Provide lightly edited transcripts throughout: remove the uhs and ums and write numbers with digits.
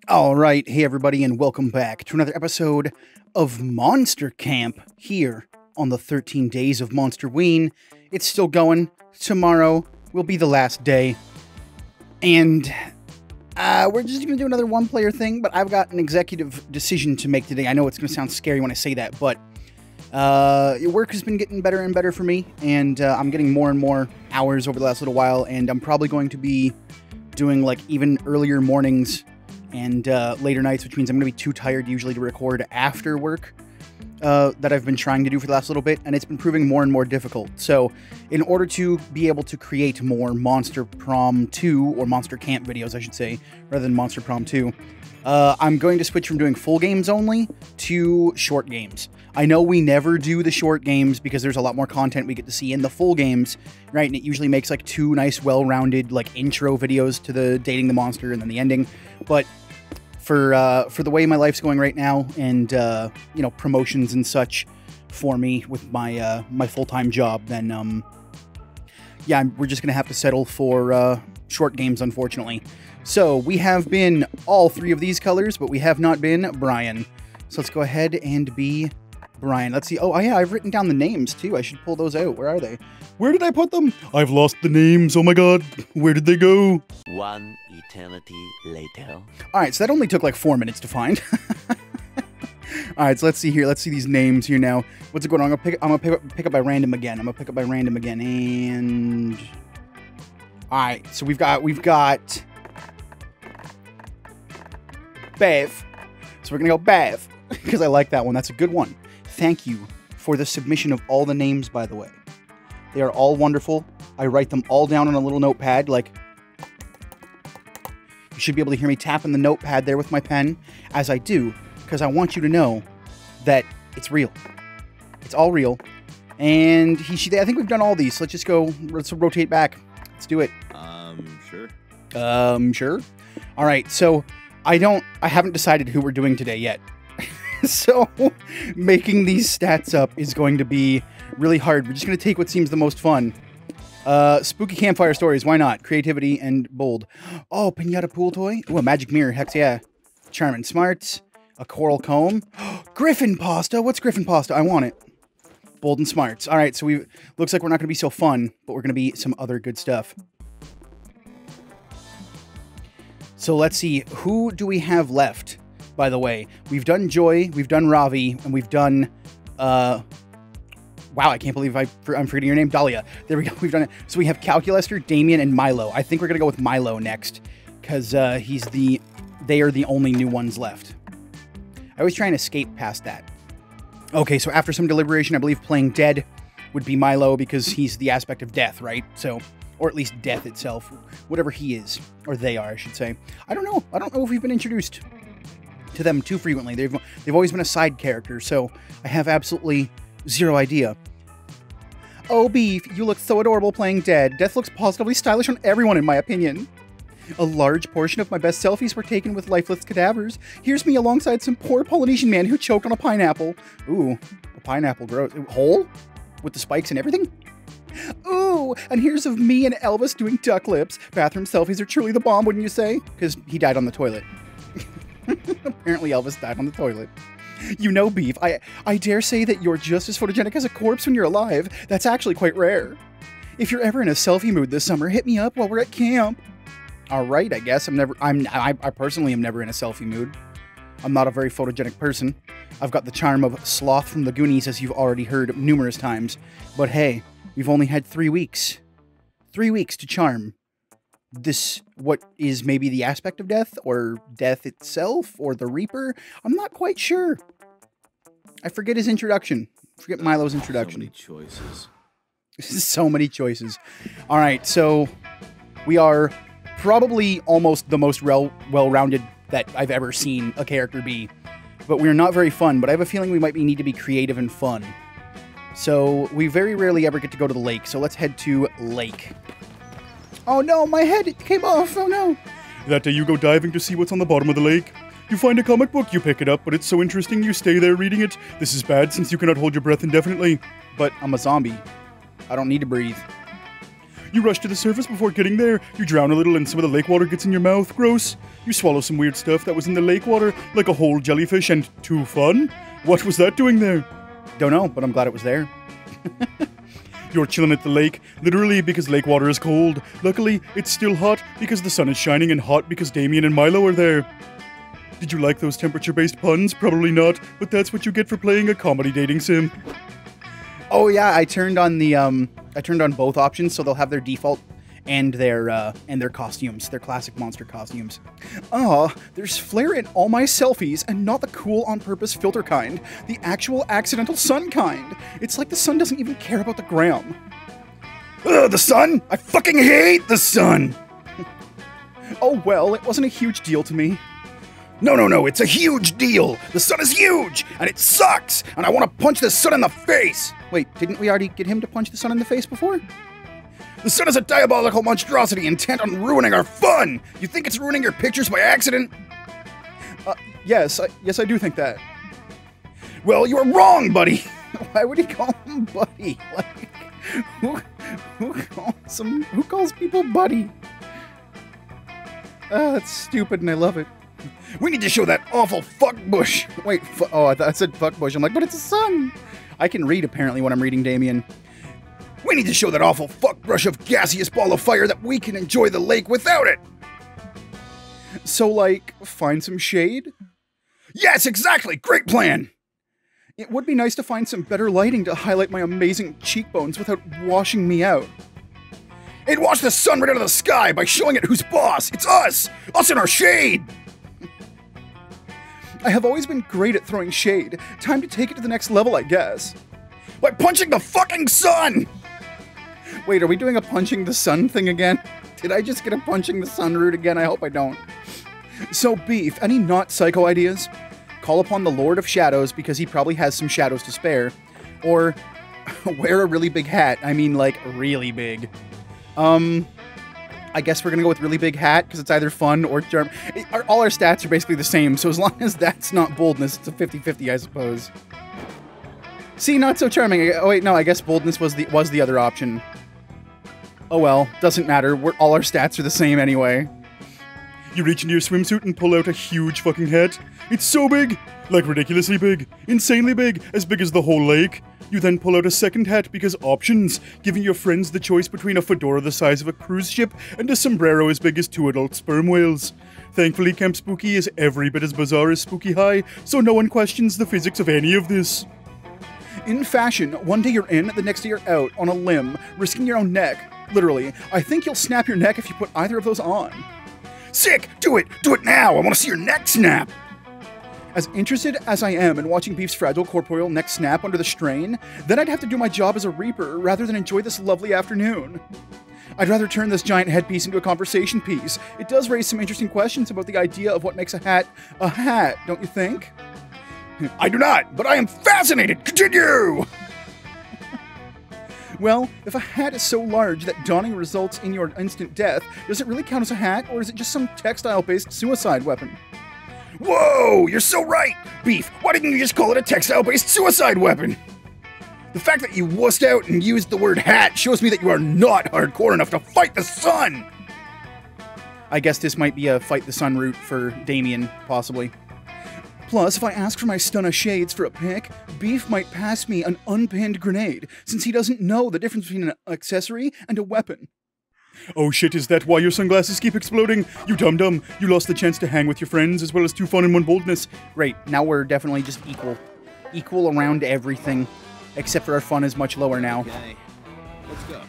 All right, hey everybody, and welcome back to another episode of Monster Camp here on the 13 Days of Monsterween. It's still going. Tomorrow will be the last day, and we're just going to do another one-player thing, but I've got an executive decision to make today. I know it's going to sound scary when I say that, but work has been getting better and better for me, and I'm getting more and more hours over the last little while, and I'm probably going to be doing like even earlier mornings and later nights, which means I'm going to be too tired usually to record after work that I've been trying to do for the last little bit, and it's been proving more and more difficult. So in order to be able to create more Monster Prom 2, or Monster Camp videos, I should say, rather than Monster Prom 2, I'm going to switch from doing full games only to short games. I know we never do the short games because there's a lot more content we get to see in the full games, right? And it usually makes like two nice, well-rounded like intro videos to the dating the monster and then the ending. But for the way my life's going right now, and you know, promotions and such for me with my my full-time job, then yeah, we're just gonna have to settle for short games, unfortunately. So we have been all three of these colors, but we have not been Brian. So let's go ahead and be Brian. Let's see. Oh yeah, I've written down the names too. I should pull those out. Where are they? Where did I put them? I've lost the names. Oh my god. Where did they go? One eternity later. Alright, so that only took like 4 minutes to find. Alright, so let's see here. Let's see these names here now. What's going on? I'm gonna pick up by random again. And alright, so we've got Bev. So we're gonna go Bev, because I like that one. That's a good one. Thank you for the submission of all the names, by the way. They are all wonderful. I write them all down on a little notepad, like, you should be able to hear me tapping the notepad there with my pen as I do, because I want you to know that it's real. It's all real. And I think we've done all these, so let's just go, let's rotate back. Let's do it. Sure. Sure. All right, so I haven't decided who we're doing today yet. So making these stats up is going to be really hard. We're just going to take what seems the most fun. Spooky campfire stories, why not? Creativity and bold. Oh, pinata pool toy? Ooh, a magic mirror, heck yeah. Charm and smarts. A coral comb. Griffin pasta, what's griffin pasta? I want it. Bold and smarts. All right, so looks like we're not going to be so fun, but we're going to be some other good stuff. So let's see, who do we have left, by the way? We've done Joy, we've done Ravi, and we've done, wow, I can't believe I'm forgetting your name, Dahlia. There we go, we've done it. So we have Calculester, Damien, and Milo. I think we're going to go with Milo next, because they are the only new ones left. I always try and escape past that. Okay, so after some deliberation, I believe playing dead would be Milo, because he's the aspect of death, right? So, or at least death itself, whatever he is, or they are, I should say. I don't know if we've been introduced to them too frequently. They've always been a side character, so I have absolutely zero idea. Oh, Beef, you look so adorable playing dead. Death looks positively stylish on everyone, in my opinion. A large portion of my best selfies were taken with lifeless cadavers. Here's me alongside some poor Polynesian man who choked on a pineapple. Ooh, a pineapple gross. Whole? With the spikes and everything? Ooh, and here's of me and Elvis doing duck lips. Bathroom selfies are truly the bomb, wouldn't you say? Because he died on the toilet. Apparently Elvis died on the toilet. You know, Beef, I dare say that you're just as photogenic as a corpse when you're alive. That's actually quite rare. If you're ever in a selfie mood this summer, hit me up while we're at camp. All right, I guess I personally am never in a selfie mood. I'm not a very photogenic person. I've got the charm of Sloth from the Goonies, as you've already heard numerous times. But hey, we've only had 3 weeks. 3 weeks to charm this, what is maybe the aspect of death, or death itself, or the Reaper. I'm not quite sure. I forget his introduction. Forget Milo's introduction. So many choices. So many choices. All right, so we are probably almost the most well-rounded that I've ever seen a character be. But we're not very fun, but I have a feeling we might need to be creative and fun. So we very rarely ever get to go to the lake, so let's head to Lake. Oh no, my head came off, oh no. That day you go diving to see what's on the bottom of the lake. You find a comic book, you pick it up, but it's so interesting you stay there reading it. This is bad since you cannot hold your breath indefinitely. But I'm a zombie. I don't need to breathe. You rush to the surface before getting there. You drown a little and some of the lake water gets in your mouth. Gross. You swallow some weird stuff that was in the lake water, like a whole jellyfish, and too fun? What was that doing there? Don't know, but I'm glad it was there. You're chilling at the lake, literally because lake water is cold. Luckily, it's still hot because the sun is shining, and hot because Damien and Milo are there. Did you like those temperature-based puns? Probably not, but that's what you get for playing a comedy dating sim. Oh yeah, I turned on both options, so they'll have their default and their costumes, their classic monster costumes. There's flair in all my selfies, and not the cool on-purpose filter kind. The actual accidental sun kind. It's like the sun doesn't even care about the gram. Ugh, the sun? I fucking hate the sun! Oh well, it wasn't a huge deal to me. No, it's a huge deal! The sun is huge, and it sucks, and I want to punch the sun in the face! Wait, didn't we already get him to punch the sun in the face before? The sun is a diabolical monstrosity intent on ruining our fun! You think it's ruining your pictures by accident? Yes, I do think that. Well, you are wrong, buddy! Why would he call him buddy? Like, who calls people buddy? That's stupid and I love it. We need to show that awful fuckbush. Wait, I said fuckbush. I'm like, but it's a sun. I can read apparently when I'm reading Damien. We need to show that awful fuckbrush of gaseous ball of fire that we can enjoy the lake without it. So, like, find some shade? Yes, exactly. Great plan. It would be nice to find some better lighting to highlight my amazing cheekbones without washing me out. It'd wash the sun right out of the sky by showing it who's boss. It's us. Us in our shade. I have always been great at throwing shade. Time to take it to the next level, I guess. By punching the fucking sun! Wait, are we doing a punching the sun thing again? Did I just get a punching the sun route again? I hope I don't. So, Beef, any not psycho ideas? Call upon the Lord of Shadows because he probably has some shadows to spare. Or wear a really big hat. I mean, like, really big. I guess we're gonna go with really big hat because it's either fun or charm. All our stats are basically the same, so as long as that's not boldness, it's a 50-50, I suppose. See, not so charming. Oh wait, no, I guess boldness was the other option. Oh well, doesn't matter. All our stats are the same anyway. You reach into your swimsuit and pull out a huge fucking hat. It's so big! Like ridiculously big. Insanely big. As big as the whole lake. You then pull out a second hat because options, giving your friends the choice between a fedora the size of a cruise ship and a sombrero as big as 2 adult sperm whales. Thankfully, Camp Spooky is every bit as bizarre as Spooky High, so no one questions the physics of any of this. In fashion, one day you're in, the next day you're out, on a limb, risking your own neck. Literally, I think you'll snap your neck if you put either of those on. Sick! Do it! Do it now! I want to see your neck snap! As interested as I am in watching Beef's fragile corporeal neck snap under the strain, then I'd have to do my job as a reaper rather than enjoy this lovely afternoon. I'd rather turn this giant headpiece into a conversation piece. It does raise some interesting questions about the idea of what makes a hat, don't you think? I do not, but I am fascinated! Continue! Well, if a hat is so large that donning results in your instant death, does it really count as a hat, or is it just some textile-based suicide weapon? Whoa, you're so right! Beef, why didn't you just call it a textile-based suicide weapon? The fact that you wussed out and used the word hat shows me that you are not hardcore enough to fight the sun! I guess this might be a fight the sun route for Damien, possibly. Plus, if I ask for my stun of shades for a pick, Beef might pass me an unpinned grenade, since he doesn't know the difference between an accessory and a weapon. Oh shit, is that why your sunglasses keep exploding? You dum-dum, you lost the chance to hang with your friends as well as 2 fun and 1 boldness. Great, now we're definitely just equal. Equal around everything. Except for our fun is much lower now. Okay, let's go.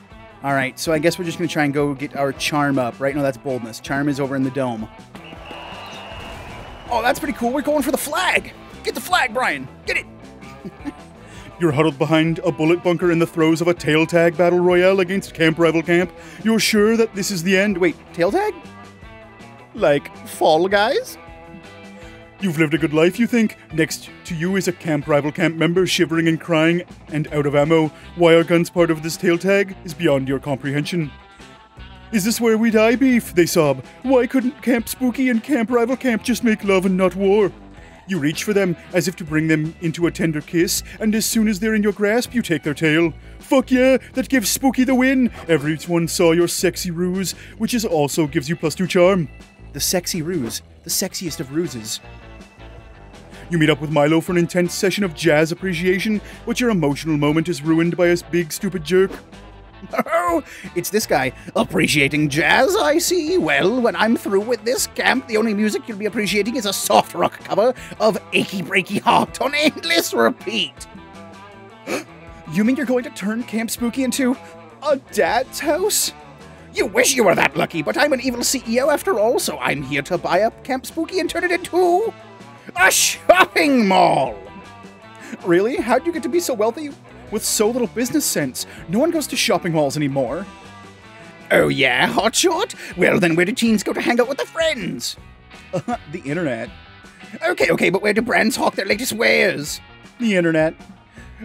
Alright, so I guess we're just gonna try and go get our charm up, right? No, that's boldness. Charm is over in the dome. Oh, that's pretty cool. We're going for the flag! Get the flag, Brian! Get it! You're huddled behind a bullet bunker in the throes of a tail tag battle royale against Camp Rival Camp. You're sure that this is the end? Wait, tail tag? Like, Fall Guys? You've lived a good life, you think? Next to you is a Camp Rival Camp member shivering and crying and out of ammo. Why our guns part of this tail tag is beyond your comprehension. Is this where we die, Beef? They sob. Why couldn't Camp Spooky and Camp Rival Camp just make love and not war? You reach for them as if to bring them into a tender kiss, and as soon as they're in your grasp, you take their tail. Fuck yeah, that gives Spooky the win. Everyone saw your sexy ruse, which is also gives you +2 charm. The sexy ruse. The sexiest of ruses. You meet up with Milo for an intense session of jazz appreciation, but your emotional moment is ruined by a big stupid jerk. Oh, it's this guy. Appreciating jazz, I see. Well, when I'm through with this camp, the only music you'll be appreciating is a soft rock cover of Achy Breaky Heart on endless repeat. You mean you're going to turn Camp Spooky into a dad's house? You wish you were that lucky, but I'm an evil CEO after all, so I'm here to buy up Camp Spooky and turn it into a shopping mall. Really? How'd you get to be so wealthy with so little business sense? No one goes to shopping malls anymore. Oh yeah, hotshot? Well then where do teens go to hang out with their friends? The internet. Okay, but where do brands hawk their latest wares? The internet.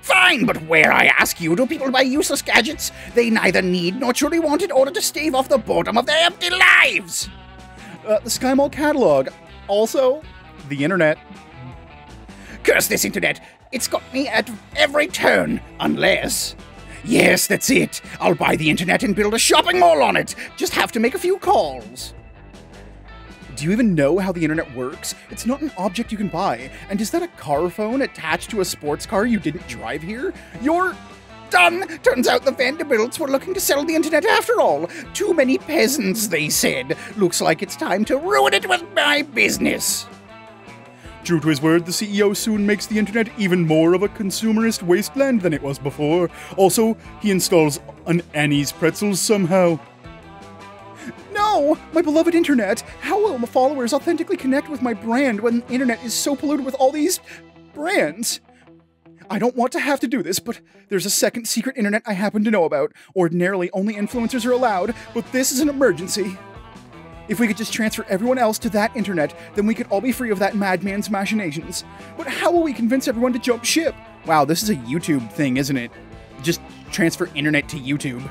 Fine, but where, I ask you, do people buy useless gadgets they neither need nor truly want in order to stave off the boredom of their empty lives? The Sky Mall catalog. Also, the internet. Curse this internet. It's got me at every turn, unless... Yes, that's it. I'll buy the internet and build a shopping mall on it. Just have to make a few calls. Do you even know how the internet works? It's not an object you can buy. And is that a car phone attached to a sports car you didn't drive here? You're done! Turns out the Vanderbilts were looking to sell the internet after all. Too many peasants, they said. Looks like it's time to ruin it with my business. True to his word, the CEO soon makes the internet even more of a consumerist wasteland than it was before. Also, he installs an Annie's Pretzels somehow. No! My beloved internet! How will my followers authentically connect with my brand when the internet is so polluted with all these brands? I don't want to have to do this, but there's a second secret internet I happen to know about. Ordinarily, only influencers are allowed, but this is an emergency. If we could just transfer everyone else to that internet, then we could all be free of that madman's machinations. But how will we convince everyone to jump ship? Wow, this is a YouTube thing, isn't it? Just transfer internet to YouTube.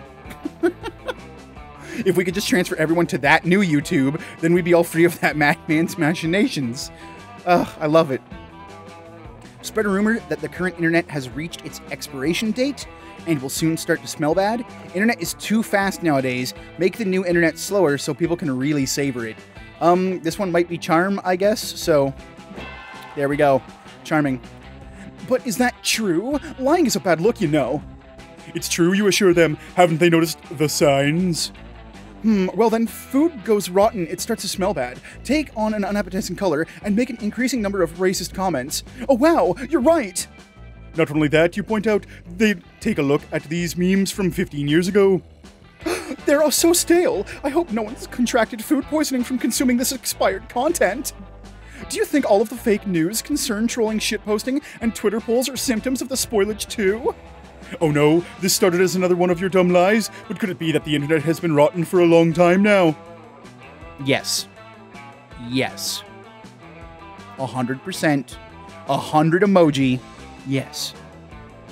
If we could just transfer everyone to that new YouTube, then we'd be all free of that madman's machinations. I love it. Spread a rumor that the current internet has reached its expiration date and will soon start to smell bad. Internet is too fast nowadays. Make the new internet slower so people can really savor it. This one might be charm, I guess, so there we go. Charming. But is that true? Lying is a bad look, you know. It's true, you assure them. Haven't they noticed the signs? Well then, food goes rotten, it starts to smell bad. Take on an unappetizing color, and make an increasing number of racist comments. Oh wow, you're right! Not only that, you point out they take a look at these memes from 15 years ago. They're all so stale. I hope no one's contracted food poisoning from consuming this expired content. Do you think all of the fake news, concern, trolling, shitposting, and Twitter polls are symptoms of the spoilage too? Oh no, this started as another one of your dumb lies, but could it be that the internet has been rotten for a long time now? Yes. Yes. 100%. 100 emoji. Yes.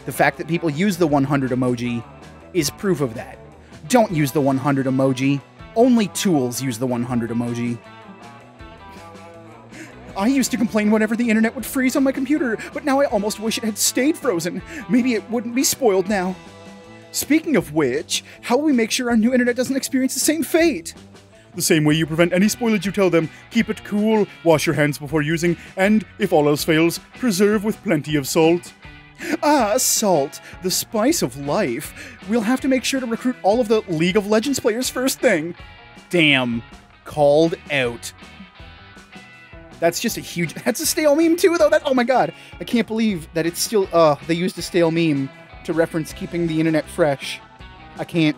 The fact that people use the 100 emoji is proof of that. Don't use the 100 emoji. Only tools use the 100 emoji. I used to complain whenever the internet would freeze on my computer, but now I almost wish it had stayed frozen. Maybe it wouldn't be spoiled now. Speaking of which, how will we make sure our new internet doesn't experience the same fate? The same way you prevent any spoilage, you tell them, keep it cool, wash your hands before using, and, if all else fails, preserve with plenty of salt. Ah, salt, the spice of life. We'll have to make sure to recruit all of the League of Legends players first thing. Damn. Called out. That's just a huge... That's a stale meme too, though. Oh my god. I can't believe that it's still... they used a stale meme to reference keeping the internet fresh. I can't.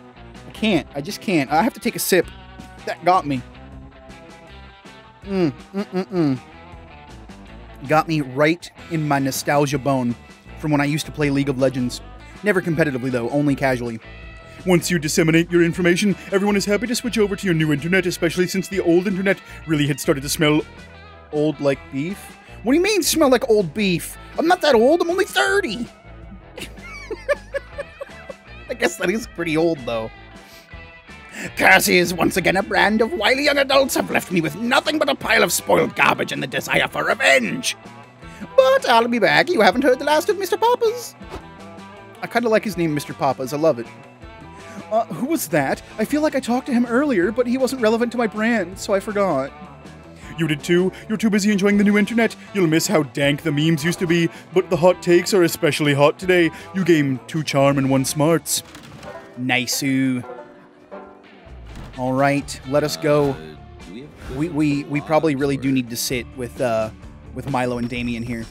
I just can't. I have to take a sip. That got me. Got me right in my nostalgia bone from when I used to play League of Legends. Never competitively, though. Only casually. Once you disseminate your information, everyone is happy to switch over to your new internet, especially since the old internet really had started to smell... Old like beef? What do you mean smell like old beef? I'm not that old, I'm only 30! I guess that is pretty old, though. Curses, once again a brand of wily young adults have left me with nothing but a pile of spoiled garbage and the desire for revenge. What? I'll be back. You haven't heard the last of Mr. Papa's. I kind of like his name, Mr. Papa's. I love it. Who was that? I feel like I talked to him earlier, but he wasn't relevant to my brand, so I forgot. You did too. You're too busy enjoying the new internet. You'll miss how dank the memes used to be, but the hot takes are especially hot today. You game 2 charm and 1 smarts. Nice-oo. All right, let us go. We probably really do need to sit with Milo and Damien here.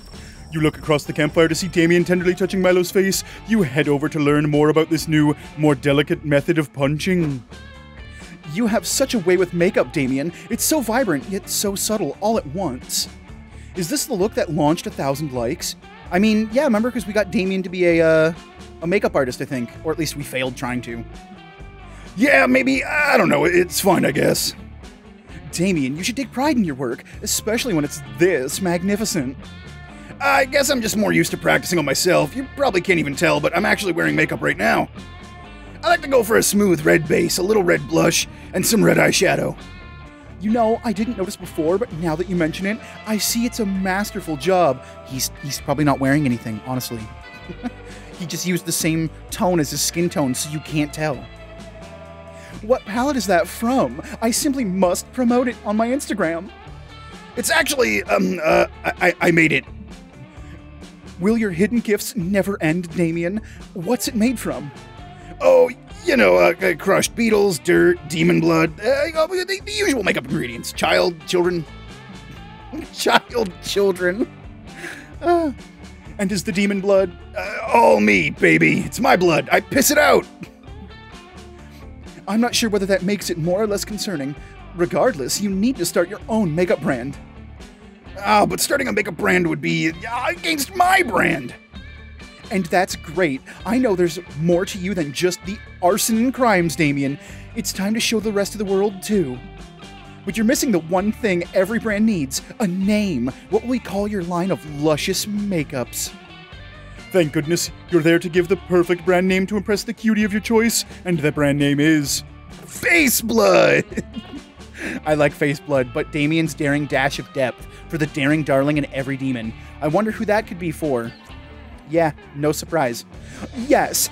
You look across the campfire to see Damien tenderly touching Milo's face. You head over to learn more about this new, more delicate method of punching. You have such a way with makeup, Damien. It's so vibrant, yet so subtle, all at once. Is this the look that launched 1,000 likes? I mean, yeah, remember, because we got Damien to be a makeup artist, I think. Or at least we failed trying to. Yeah, maybe, I don't know, it's fine, I guess. Damien, you should take pride in your work, especially when it's this magnificent. I guess I'm just more used to practicing on myself. You probably can't even tell, but I'm actually wearing makeup right now. I like to go for a smooth red base, a little red blush, and some red eyeshadow. You know, I didn't notice before, but now that you mention it, I see it's a masterful job. He's probably not wearing anything, honestly. He just used the same tone as his skin tone, so you can't tell. What palette is that from? I simply must promote it on my Instagram. It's actually, I made it. Will your hidden gifts never end, Damien? What's it made from? Oh, you know, crushed beetles, dirt, demon blood, the usual makeup ingredients. Children. Children. And is the demon blood? All me, baby. It's my blood. I piss it out. I'm not sure whether that makes it more or less concerning. Regardless, you need to start your own makeup brand. Oh, but starting a makeup brand would be against my brand. And that's great. I know there's more to you than just the arson and crimes, Damien. It's time to show the rest of the world, too. But you're missing the one thing every brand needs, a name. What will we call your line of luscious makeups? Thank goodness you're there to give the perfect brand name to impress the cutie of your choice, and that brand name is Face Blood. I like Face Blood, but Damien's daring dash of depth for the daring darling in every demon. I wonder who that could be for. Yeah, no surprise. Yes,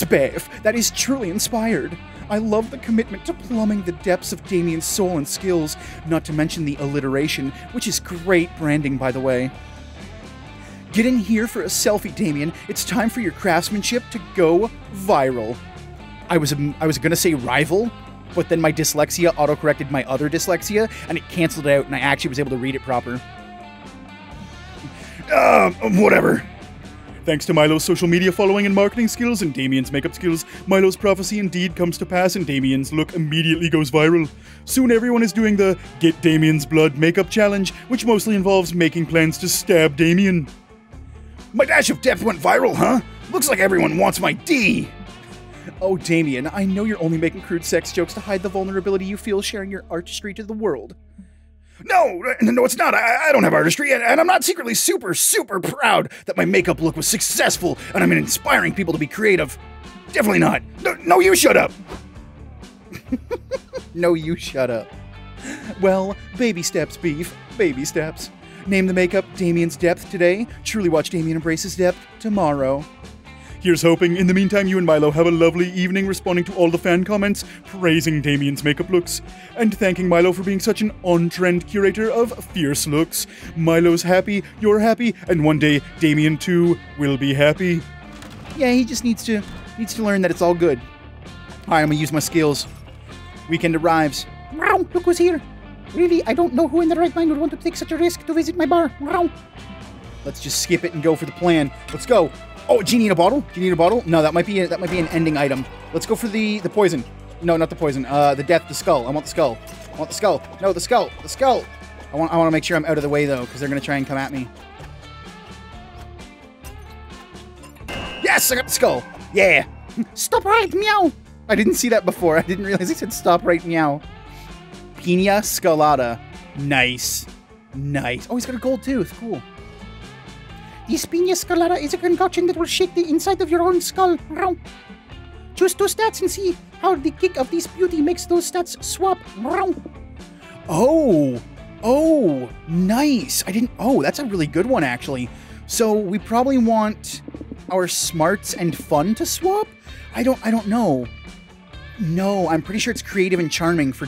babe, that is truly inspired. I love the commitment to plumbing the depths of Damien's soul and skills, not to mention the alliteration, which is great branding, by the way. Get in here for a selfie, Damien. It's time for your craftsmanship to go viral. I was gonna say rival, but then my dyslexia autocorrected my other dyslexia, and it canceled it out, and I actually was able to read it proper. Whatever. Thanks to Milo's social media following and marketing skills and Damien's makeup skills, Milo's prophecy indeed comes to pass and Damien's look immediately goes viral. Soon everyone is doing the Get Damien's Blood makeup challenge, which mostly involves making plans to stab Damien. My dash of depth went viral, huh? Looks like everyone wants my D! Oh, Damien, I know you're only making crude sex jokes to hide the vulnerability you feel sharing your artistry to the world. No, it's not. I don't have artistry, and I'm not secretly super proud that my makeup look was successful and I'm inspiring people to be creative. Definitely not. No, you shut up. No, you shut up. Well, baby steps, beef. Baby steps. Name the makeup Damien's Depth today. Truly watch Damien embrace his depth tomorrow. Here's hoping. In the meantime, you and Milo have a lovely evening responding to all the fan comments, praising Damien's makeup looks, and thanking Milo for being such an on-trend curator of fierce looks. Milo's happy, you're happy, and one day, Damien too will be happy. Yeah, he just needs to learn that it's all good. Alright, I'm gonna use my skills. Weekend arrives. Wow, look who's here. Really, I don't know who in their right mind would want to take such a risk to visit my bar. Wow. Let's just skip it and go for the plan. Let's go. Oh, do you need a bottle? Do you need a bottle? No, that might be an ending item. Let's go for the poison. No, not the poison. The death, the skull. I want the skull. I want the skull. No, the skull. The skull. I want to make sure I'm out of the way though, because they're gonna try and come at me. Yes, I got the skull. Yeah. Stop right, meow. I didn't see that before. I didn't realize it said stop right, meow. Pina Scolata. Nice. Nice. Oh, he's got a gold tooth. Cool. This Pina Scolata is a concoction that will shake the inside of your own skull. Choose 2 stats and see how the kick of this beauty makes those stats swap. Oh, nice. Oh, that's a really good one, actually. So we probably want our smarts and fun to swap? I don't know. No, I'm pretty sure it's creative and charming for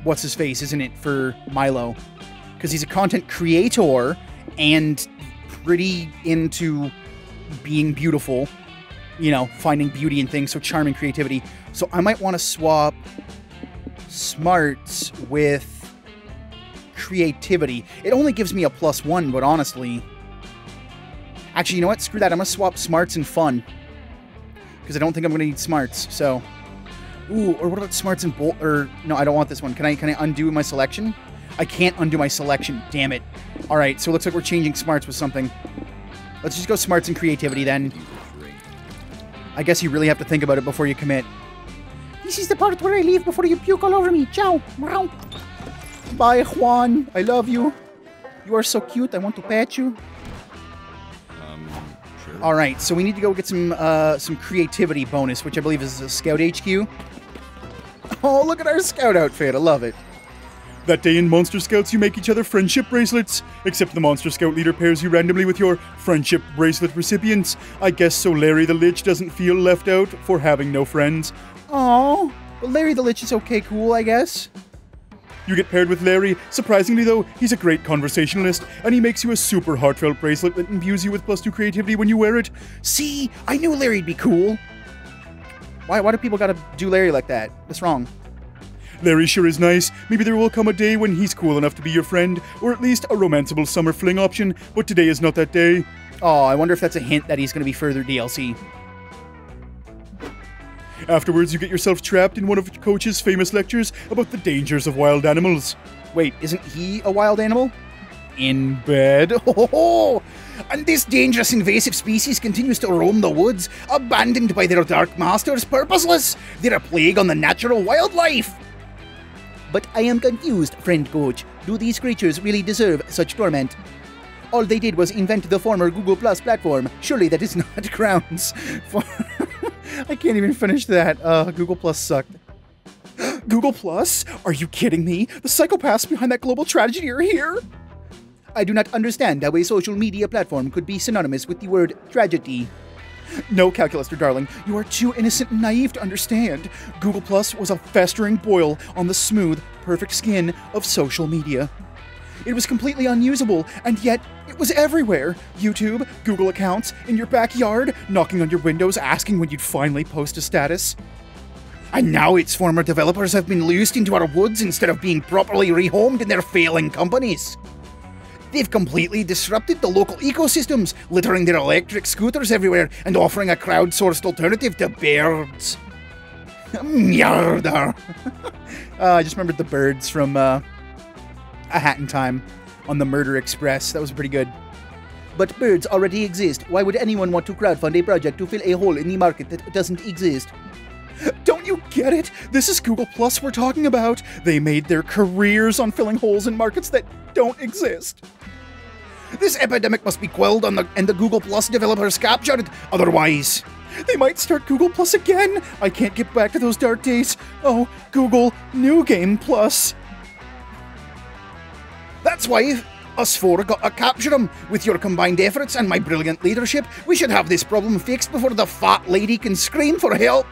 what's his face, isn't it? For Milo. Because he's a content creator and pretty into being beautiful. You know, finding beauty in things, so charming creativity. So I might want to swap smarts with creativity. It only gives me a +1, but honestly... Actually, you know what? Screw that. I'm going to swap smarts and fun. Because I don't think I'm going to need smarts, so... Ooh, or what about smarts and bold... Or, no, I don't want this one. Can I undo my selection? I can't undo my selection. Damn it. Alright, so it looks like we're changing smarts with something. Let's just go smarts and creativity, then. I guess you really have to think about it before you commit. This is the part where I leave before you puke all over me. Ciao. Meow. Bye, Juan. I love you. You are so cute. I want to pet you. Sure. All right, so we need to go get some creativity bonus, which I believe is a Scout HQ. Oh, look at our Scout outfit. I love it. That day in Monster Scouts, you make each other friendship bracelets. Except the Monster Scout leader pairs you randomly with your friendship bracelet recipients. I guess so Larry the Lich doesn't feel left out for having no friends. Oh, but Larry the Lich is okay, cool, I guess. You get paired with Larry. Surprisingly, though, he's a great conversationalist, and he makes you a super heartfelt bracelet that imbues you with +2 creativity when you wear it. See, I knew Larry'd be cool. Why do people gotta do Larry like that? What's wrong? Larry sure is nice. Maybe there will come a day when he's cool enough to be your friend, or at least a romanceable summer fling option, but today is not that day. Oh, I wonder if that's a hint that he's gonna be further DLC. Afterwards, you get yourself trapped in one of Coach's famous lectures about the dangers of wild animals. Wait, isn't he a wild animal? In bed? Oh, and this dangerous invasive species continues to roam the woods, abandoned by their dark masters, purposeless. They're a plague on the natural wildlife. But I am confused, friend Coach. Do these creatures really deserve such torment? All they did was invent the former Google Plus platform. Surely that is not grounds for... I can't even finish that. Google Plus sucked. Google Plus? Are you kidding me? The psychopaths behind that global tragedy are here? I do not understand how a social media platform could be synonymous with the word tragedy. No, Calculator darling, you are too innocent and naive to understand. Google Plus was a festering boil on the smooth, perfect skin of social media. It was completely unusable, and yet it was everywhere. YouTube, Google accounts, in your backyard, knocking on your windows asking when you'd finally post a status. And now its former developers have been loosed into our woods instead of being properly rehomed in their failing companies. They've completely disrupted the local ecosystems, littering their electric scooters everywhere and offering a crowdsourced alternative to birds. Murder. I just remembered the birds from A Hat in Time on the Murder Express. That was pretty good. But birds already exist. Why would anyone want to crowdfund a project to fill a hole in the market that doesn't exist? Don't you get it? This is Google Plus we're talking about. They made their careers on filling holes in markets that don't exist. This epidemic must be quelled and the Google Plus developers captured. Otherwise, they might start Google Plus again. I can't get back to those dark days. Oh, Google New Game Plus. That's why us four got to capture them. With your combined efforts and my brilliant leadership, we should have this problem fixed before the fat lady can scream for help.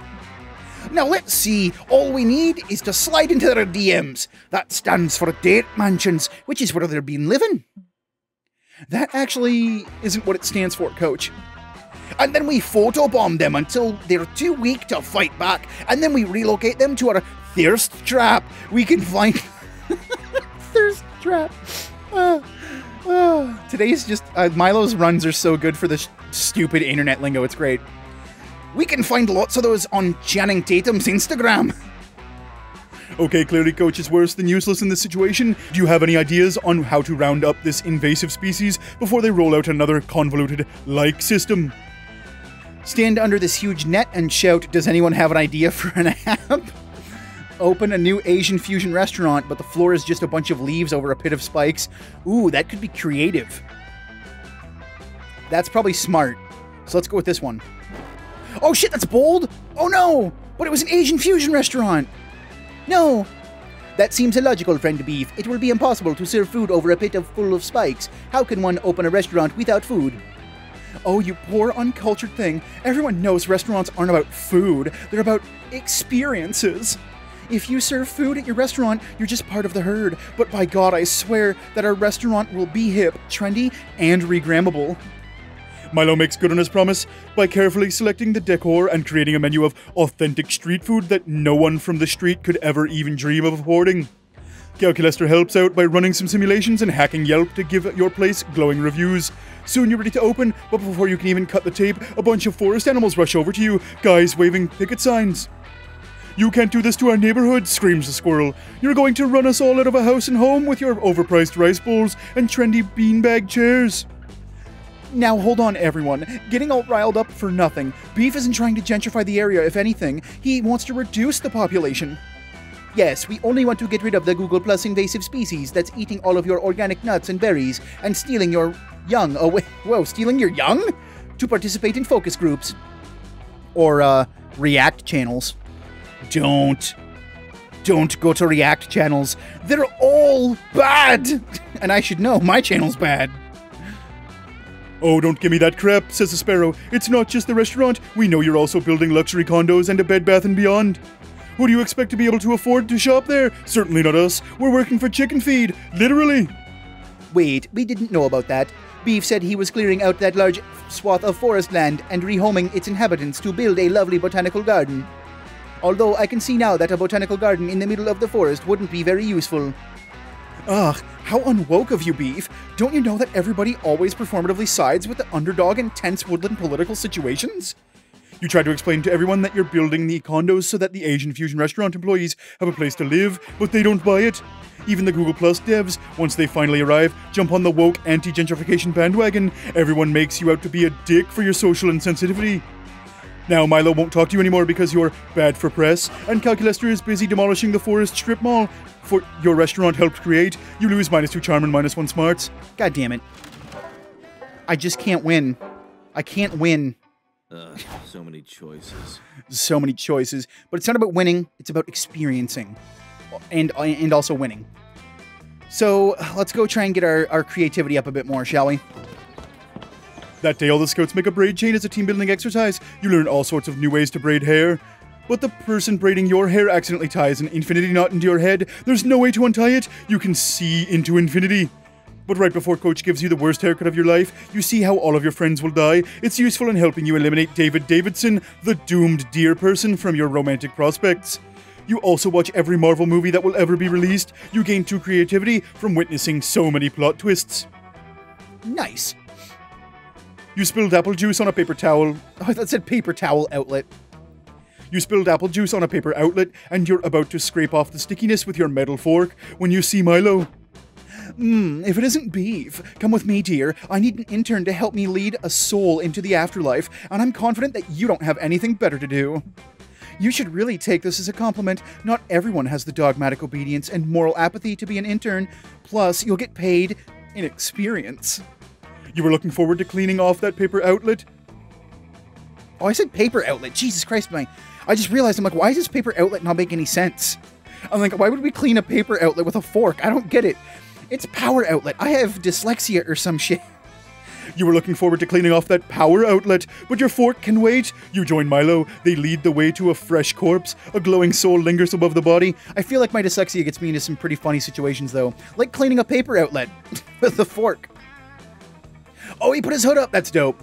Now let's see, all we need is to slide into their DMs. That stands for Date Mansions, which is where they've been living. That actually isn't what it stands for, Coach. And then we photobomb them until they're too weak to fight back, and then we relocate them to our thirst trap. We can find... Thirst trap. Today's just... Milo's runs are so good for this stupid internet lingo, it's great. We can find lots of those on Channing Tatum's Instagram. Okay, clearly Coach is worse than useless in this situation. Do you have any ideas on how to round up this invasive species before they roll out another convoluted like system? Stand under this huge net and shout, does anyone have an idea for an app? Open a new Asian fusion restaurant, but the floor is just a bunch of leaves over a pit of spikes. Ooh, that could be creative. That's probably smart. So let's go with this one. Oh shit, that's bold! Oh no! But it was an Asian fusion restaurant! No! That seems illogical, friend Beef. It will be impossible to serve food over a pit full of spikes. How can one open a restaurant without food? Oh, you poor uncultured thing. Everyone knows restaurants aren't about food. They're about experiences. If you serve food at your restaurant, you're just part of the herd. But by God, I swear that our restaurant will be hip, trendy, and regrammable. Milo makes good on his promise by carefully selecting the decor and creating a menu of authentic street food that no one from the street could ever even dream of affording. Calculester helps out by running some simulations and hacking Yelp to give your place glowing reviews. Soon you're ready to open, but before you can even cut the tape, a bunch of forest animals rush over to you, guys waving picket signs. "You can't do this to our neighborhood," screams the squirrel. "You're going to run us all out of a house and home with your overpriced rice bowls and trendy beanbag chairs." Now hold on, everyone. Getting all riled up for nothing. Beef isn't trying to gentrify the area, if anything. He wants to reduce the population. Yes, we only want to get rid of the Google Plus invasive species that's eating all of your organic nuts and berries and stealing your young away. Whoa, stealing your young? To participate in focus groups. Or, React channels. Don't go to React channels. They're all bad! And I should know, my channel's bad. "Oh, don't give me that crap," says the sparrow. "It's not just the restaurant. We know you're also building luxury condos and a Bed Bath & Beyond. Who do you expect to be able to afford to shop there? Certainly not us. We're working for chicken feed. Literally." Wait, we didn't know about that. Beef said he was clearing out that large swath of forest land and rehoming its inhabitants to build a lovely botanical garden. Although I can see now that a botanical garden in the middle of the forest wouldn't be very useful. Ugh, how unwoke of you, Beef. Don't you know that everybody always performatively sides with the underdog in tense woodland political situations? You try to explain to everyone that you're building the condos so that the Asian Fusion restaurant employees have a place to live, but they don't buy it. Even the Google Plus devs, once they finally arrive, jump on the woke anti-gentrification bandwagon. Everyone makes you out to be a dick for your social insensitivity. Now Milo won't talk to you anymore because you're bad for press, and Calculester is busy demolishing the forest strip mall for your restaurant helped create. You lose -2 charm and -1 smarts. God damn it. I just can't win. I can't win. So many choices. So many choices. But it's not about winning, it's about experiencing. And also winning. So, let's go try and get our creativity up a bit more, shall we? That day, all the scouts make a braid chain as a team-building exercise. You learn all sorts of new ways to braid hair. But the person braiding your hair accidentally ties an infinity knot into your head. There's no way to untie it. You can see into infinity. But right before Coach gives you the worst haircut of your life, you see how all of your friends will die. It's useful in helping you eliminate David Davidson, the doomed deer person, from your romantic prospects. You also watch every Marvel movie that will ever be released. You gain 2 creativity from witnessing so many plot twists. Nice. You spilled apple juice on a paper towel. Oh, I thought it said paper towel outlet. You spilled apple juice on a paper outlet, and you're about to scrape off the stickiness with your metal fork when you see Milo. If it isn't Beef, come with me, dear. I need an intern to help me lead a soul into the afterlife, and I'm confident that you don't have anything better to do. You should really take this as a compliment. Not everyone has the dogmatic obedience and moral apathy to be an intern. Plus, you'll get paid in experience. You were looking forward to cleaning off that paper outlet? Oh, I said paper outlet. Jesus Christ, I just realized, I'm like, why does this paper outlet not make any sense? I'm like, why would we clean a paper outlet with a fork? I don't get it. It's power outlet. I have dyslexia or some shit. You were looking forward to cleaning off that power outlet, but your fork can wait. You join Milo. They lead the way to a fresh corpse. A glowing soul lingers above the body. I feel like my dyslexia gets me into some pretty funny situations, though. Like cleaning a paper outlet with a fork. Oh, he put his hood up. That's dope.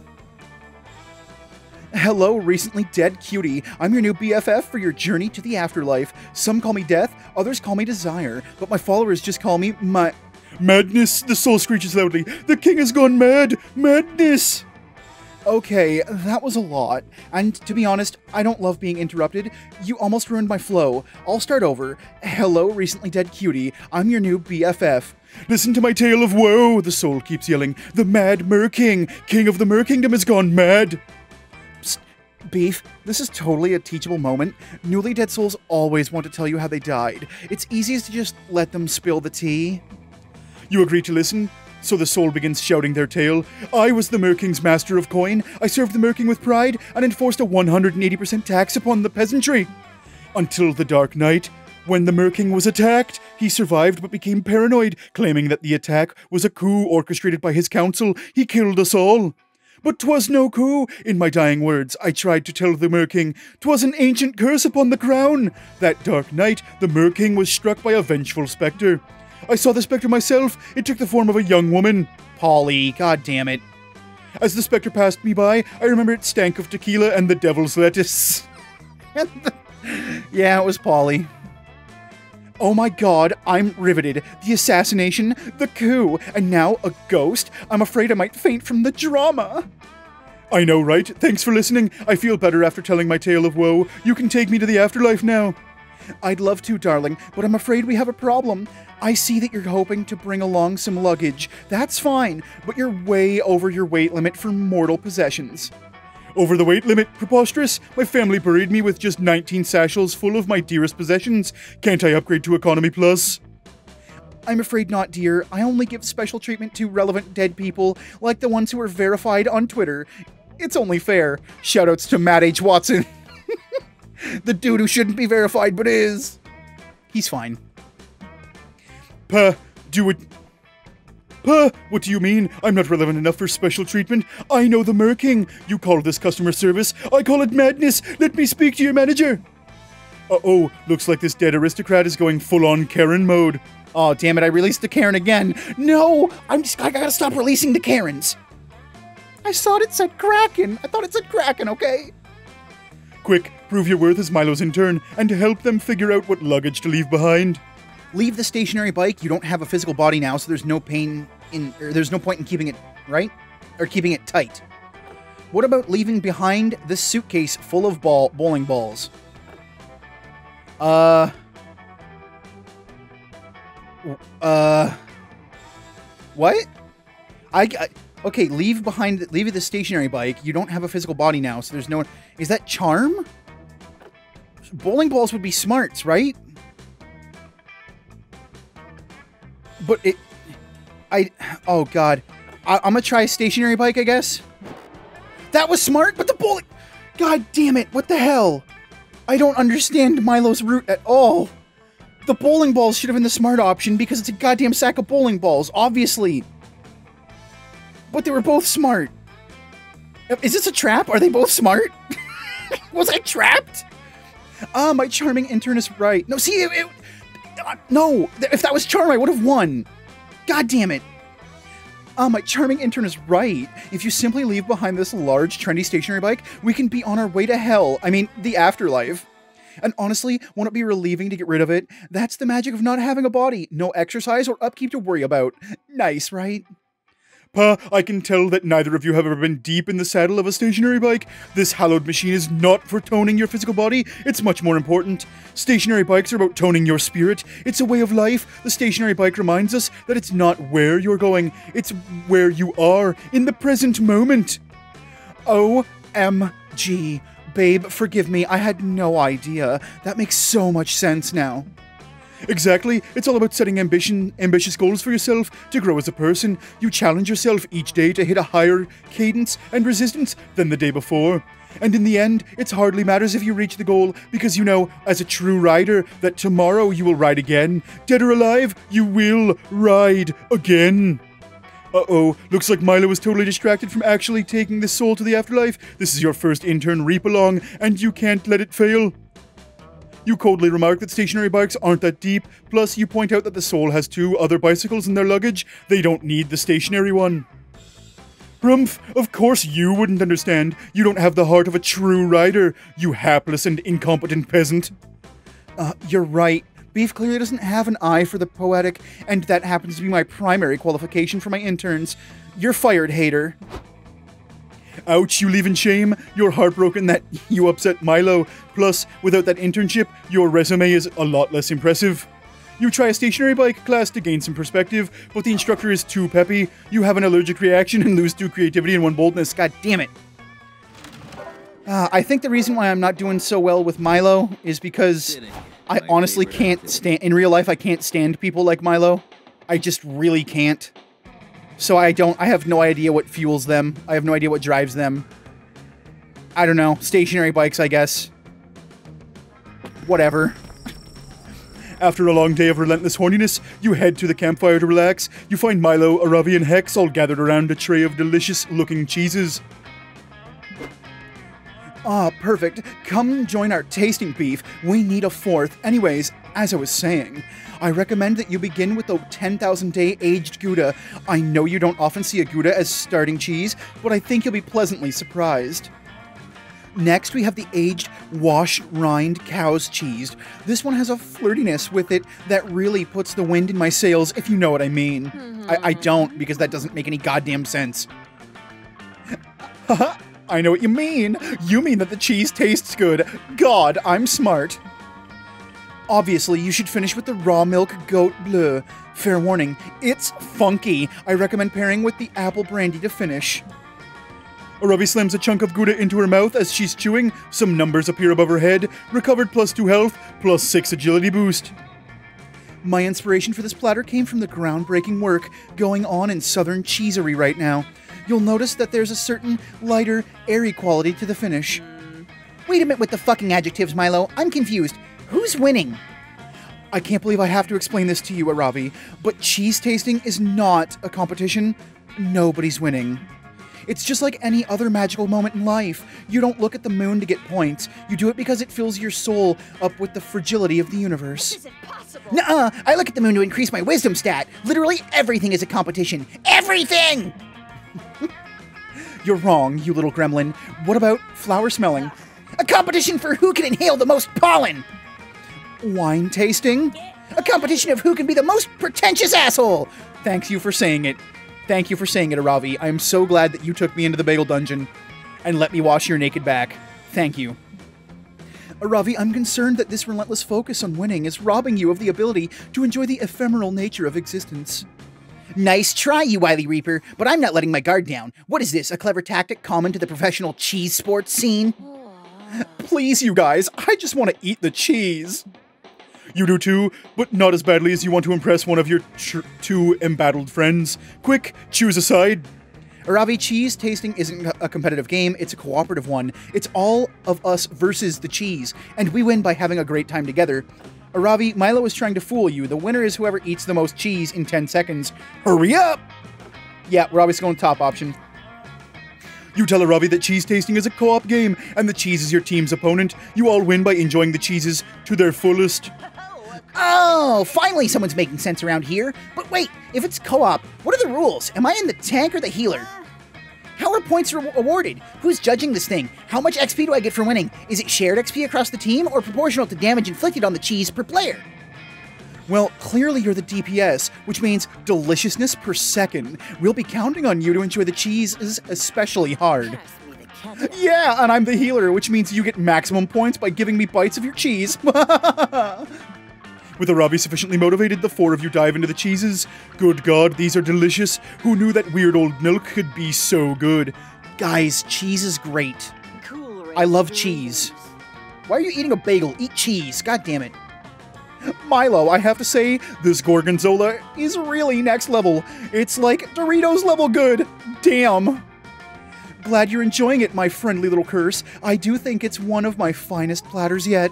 Hello, recently dead cutie. I'm your new BFF for your journey to the afterlife. Some call me Death, others call me Desire, but my followers just call me my... Madness! The soul screeches loudly. The king has gone mad! Madness! Okay, that was a lot. And to be honest, I don't love being interrupted. You almost ruined my flow. I'll start over. Hello, recently dead cutie. I'm your new BFF. Listen to my tale of woe, the soul keeps yelling. The mad Mer King, king of the Mer Kingdom, has gone mad. Psst, Beef, this is totally a teachable moment. Newly dead souls always want to tell you how they died. It's easiest to just let them spill the tea. You agree to listen? So the soul begins shouting their tale. I was the Mer King's master of coin. I served the Mer King with pride and enforced a 180% tax upon the peasantry. Until the dark night, When the Merking was attacked, he survived but became paranoid, claiming that the attack was a coup orchestrated by his council. He killed us all. But 'twas no coup. In my dying words, I tried to tell the Merking 'twas an ancient curse upon the crown. That dark night, the Merking was struck by a vengeful spectre. I saw the spectre myself. It took the form of a young woman. Polly, god damn it. As the spectre passed me by, I remember it stank of tequila and the devil's lettuce. Yeah, it was Polly. Oh my god, I'm riveted. The assassination, the coup, and now a ghost? I'm afraid I might faint from the drama. I know, right? Thanks for listening. I feel better after telling my tale of woe. You can take me to the afterlife now. I'd love to, darling, but I'm afraid we have a problem. I see that you're hoping to bring along some luggage. That's fine, but you're way over your weight limit for mortal possessions. Over the weight limit? Preposterous. My family buried me with just 19 satchels full of my dearest possessions. Can't I upgrade to Economy Plus? I'm afraid not, dear. I only give special treatment to relevant dead people, like the ones who are verified on Twitter. It's only fair. Shoutouts to Matt H. Watson. The dude who shouldn't be verified but is. He's fine. Puh, what do you mean? I'm not relevant enough for special treatment. I know the Merking. You call this customer service. I call it madness. Let me speak to your manager. Uh-oh, looks like this dead aristocrat is going full-on Karen mode. Oh, damn it, I released the Karen again. No, I gotta stop releasing the Karens. I thought it said Kraken. Okay? Quick, prove your worth as Milo's intern, and to help them figure out what luggage to leave behind. Leave the stationary bike. You don't have a physical body now, so there's no point in keeping it, right? Or keeping it tight. What about leaving behind this suitcase full of bowling balls? What? Okay, leave the stationary bike. You don't have a physical body now, so there's no... Is that charm? Bowling balls would be smarts, right? But oh god. I'm gonna try a stationary bike, I guess. That was smart, but the bowling... God damn it, what the hell? I don't understand Milo's route at all. The bowling balls should have been the smart option because it's a goddamn sack of bowling balls, obviously. But they were both smart. Is this a trap? Are they both smart? Was I trapped? Ah, my charming intern is right. No, see, no, if that was charm, I would have won. God damn it. Ah, my charming intern is right. If you simply leave behind this large, trendy stationary bike, we can be on our way to hell. I mean, the afterlife. And honestly, won't it be relieving to get rid of it? That's the magic of not having a body. No exercise or upkeep to worry about. Nice, right? Pa, I can tell that neither of you have ever been deep in the saddle of a stationary bike. This hallowed machine is not for toning your physical body. It's much more important. Stationary bikes are about toning your spirit. It's a way of life. The stationary bike reminds us that it's not where you're going. It's where you are in the present moment. OMG. Babe, forgive me. I had no idea. That makes so much sense now. Exactly. It's all about setting ambitious goals for yourself to grow as a person. You challenge yourself each day to hit a higher cadence and resistance than the day before. And in the end, it hardly matters if you reach the goal, because you know, as a true rider, that tomorrow you will ride again. Dead or alive, you will ride again. Uh-oh, looks like Milo was totally distracted from actually taking this soul to the afterlife. This is your first intern reap-along, and you can't let it fail. You coldly remark that stationary bikes aren't that deep, plus you point out that the soul has 2 other bicycles in their luggage. They don't need the stationary one. Rumph, of course you wouldn't understand. You don't have the heart of a true rider, you hapless and incompetent peasant. You're right. Beef clearly doesn't have an eye for the poetic, and that happens to be my primary qualification for my interns. You're fired, hater. Ouch, you leave in shame. You're heartbroken that you upset Milo. Plus, without that internship, your resume is a lot less impressive. You try a stationary bike class to gain some perspective, but the instructor is too peppy. You have an allergic reaction and lose 2 creativity and 1 boldness. God damn it. I think the reason why I'm not doing so well with Milo is because I honestly can't stand... In real life, I can't stand people like Milo. I just really can't. So I have no idea what fuels them. I have no idea what drives them. I don't know. Stationary bikes, I guess. Whatever. After a long day of relentless horniness, you head to the campfire to relax. You find Milo, Aravi, and Hex all gathered around a tray of delicious-looking cheeses. Ah, perfect. Come join our tasting beef. We need a fourth. Anyways, as I was saying, I recommend that you begin with the 10,000 day aged Gouda. I know you don't often see a Gouda as starting cheese, but I think you'll be pleasantly surprised. Next, we have the aged wash rind cow's cheese. This one has a flirtiness with it that really puts the wind in my sails, if you know what I mean. I don't, because that doesn't make any goddamn sense. Haha, I know what you mean. You mean that the cheese tastes good. God, I'm smart. Obviously, you should finish with the raw milk goat bleu. Fair warning, it's funky. I recommend pairing with the apple brandy to finish. Aravi slams a chunk of Gouda into her mouth as she's chewing. Some numbers appear above her head. Recovered +2 health, +6 agility boost. My inspiration for this platter came from the groundbreaking work going on in Southern Cheesery right now. You'll notice that there's a certain lighter, airy quality to the finish. Wait a minute with the fucking adjectives, Milo. I'm confused. Who's winning? I can't believe I have to explain this to you, Aravi, but cheese tasting is not a competition. Nobody's winning. It's just like any other magical moment in life. You don't look at the moon to get points. You do it because it fills your soul up with the fragility of the universe. This isn't possible. Nuh-uh. I look at the moon to increase my wisdom stat. Literally everything is a competition. Everything! You're wrong, you little gremlin. What about flower smelling? A competition for who can inhale the most pollen. Wine tasting? A competition of who can be the most pretentious asshole. Thank you for saying it. Thank you for saying it, Aravi. I am so glad that you took me into the bagel dungeon and let me wash your naked back. Thank you. Aravi, I'm concerned that this relentless focus on winning is robbing you of the ability to enjoy the ephemeral nature of existence. Nice try, you wily reaper, but I'm not letting my guard down. What is this, a clever tactic common to the professional cheese sports scene? Please, you guys, I just want to eat the cheese. You do too, but not as badly as you want to impress one of your two embattled friends. Quick, choose a side. Aravi, cheese tasting isn't a competitive game, it's a cooperative one. It's all of us versus the cheese, and we win by having a great time together. Aravi, Milo is trying to fool you. The winner is whoever eats the most cheese in 10 seconds. Hurry up! Yeah, we're always going top option. You tell Aravi that cheese tasting is a co-op game, and the cheese is your team's opponent. You all win by enjoying the cheeses to their fullest. Oh, finally someone's making sense around here. But wait, if it's co-op, what are the rules? Am I in the tank or the healer? How are points awarded? Who's judging this thing? How much XP do I get for winning? Is it shared XP across the team or proportional to damage inflicted on the cheese per player? Well, clearly you're the DPS, which means deliciousness per second. We'll be counting on you to enjoy the cheese especially hard. Yeah, and I'm the healer, which means you get maximum points by giving me bites of your cheese. With Aravi sufficiently motivated, the four of you dive into the cheeses. Good God, these are delicious. Who knew that weird old milk could be so good? Guys, cheese is great. I love cheese. Why are you eating a bagel? Eat cheese. God damn it. Milo, I have to say, this Gorgonzola is really next level. It's like Doritos level good. Damn. Glad you're enjoying it, my friendly little curse. I do think it's one of my finest platters yet.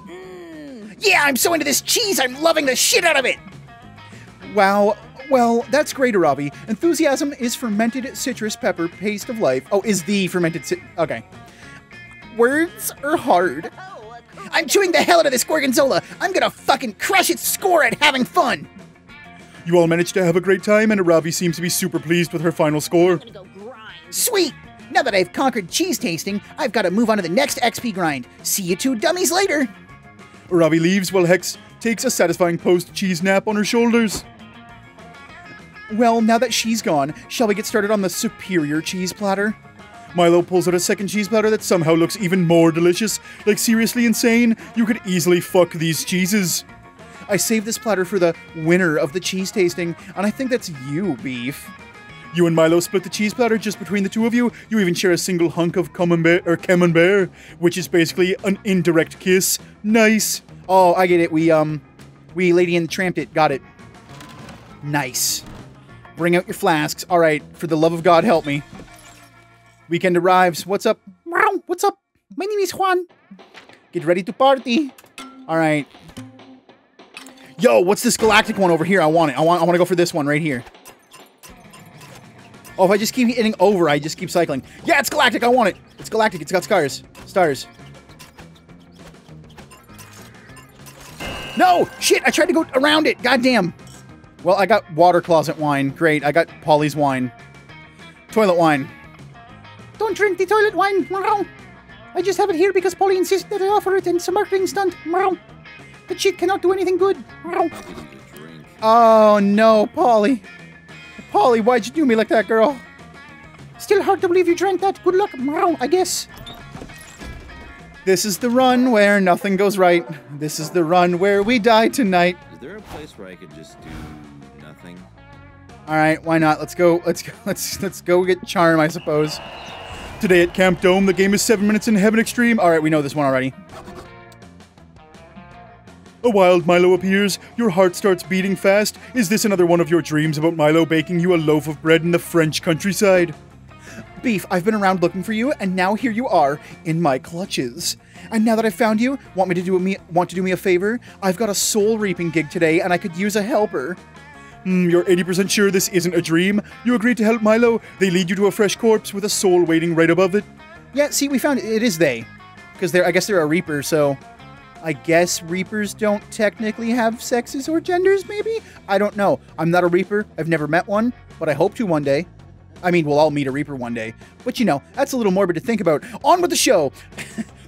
Yeah, I'm so into this cheese, I'm loving the shit out of it! Wow. Well, that's great, Aravi. Enthusiasm is fermented citrus pepper paste of life. Oh, is the fermented okay. Words are hard. I'm chewing the hell out of this Gorgonzola! I'm gonna fucking crush its score at having fun! You all managed to have a great time, and Aravi seems to be super pleased with her final score. Sweet! Now that I've conquered cheese tasting, I've got to move on to the next XP grind. See you two dummies later! Aravi leaves while Hex takes a satisfying post-cheese nap on her shoulders. Well, now that she's gone, shall we get started on the superior cheese platter? Milo pulls out a second cheese platter that somehow looks even more delicious. Like, seriously insane? You could easily fuck these cheeses. I saved this platter for the winner of the cheese tasting, and I think that's you, Beef. You and Milo split the cheese platter just between the two of you. You even share a single hunk of camembert, which is basically an indirect kiss. Nice. Oh, I get it. We Lady and the Tramped it. Got it. Nice. Bring out your flasks. All right. For the love of God, help me. Weekend arrives. What's up? Wow. What's up? My name is Juan. Get ready to party. All right. Yo, what's this galactic one over here? I want it. I want to go for this one right here. Oh, if I just keep hitting over, I just keep cycling. Yeah, it's galactic. I want it. It's galactic. It's got stars. Stars. No! Shit, I tried to go around it. Goddamn. Well, I got water closet wine. Great. I got Polly's wine. Toilet wine. Don't drink the toilet wine. I just have it here because Polly insisted that I offer it and it's a marketing stunt. But shit cannot do anything good. Oh, no, Polly. Polly, why'd you do me like that, girl? Still hard to believe you drank that. Good luck, I guess. This is the run where nothing goes right. This is the run where we die tonight. Is there a place where I could just do nothing? All right, why not? Let's go. Let's go get Charm, I suppose. Today at Camp Dome, the game is 7 Minutes in Heaven Extreme. All right, we know this one already. A wild Milo appears. Your heart starts beating fast. Is this another one of your dreams about Milo baking you a loaf of bread in the French countryside? Beef, I've been around looking for you, and now here you are, in my clutches. And now that I've found you, want to do me a favor? I've got a soul reaping gig today, and I could use a helper. You're 80% sure this isn't a dream? You agreed to help Milo. They lead you to a fresh corpse with a soul waiting right above it. Yeah, see, we found it. It is they. Because I guess they're a reaper, so... I guess reapers don't technically have sexes or genders, maybe? I don't know. I'm not a reaper. I've never met one, but I hope to one day. I mean, we'll all meet a reaper one day. But you know, that's a little morbid to think about. On with the show!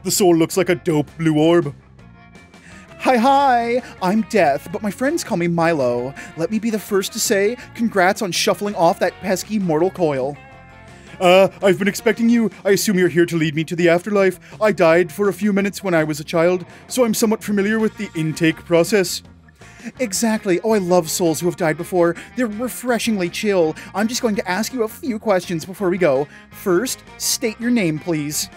The soul looks like a dope blue orb. Hi, I'm Death, but my friends call me Milo. Let me be the first to say, congrats on shuffling off that pesky mortal coil. I've been expecting you. I assume you're here to lead me to the afterlife. I died for a few minutes when I was a child, so I'm somewhat familiar with the intake process. Exactly. Oh, I love souls who have died before. They're refreshingly chill. I'm just going to ask you a few questions before we go. First, state your name, please.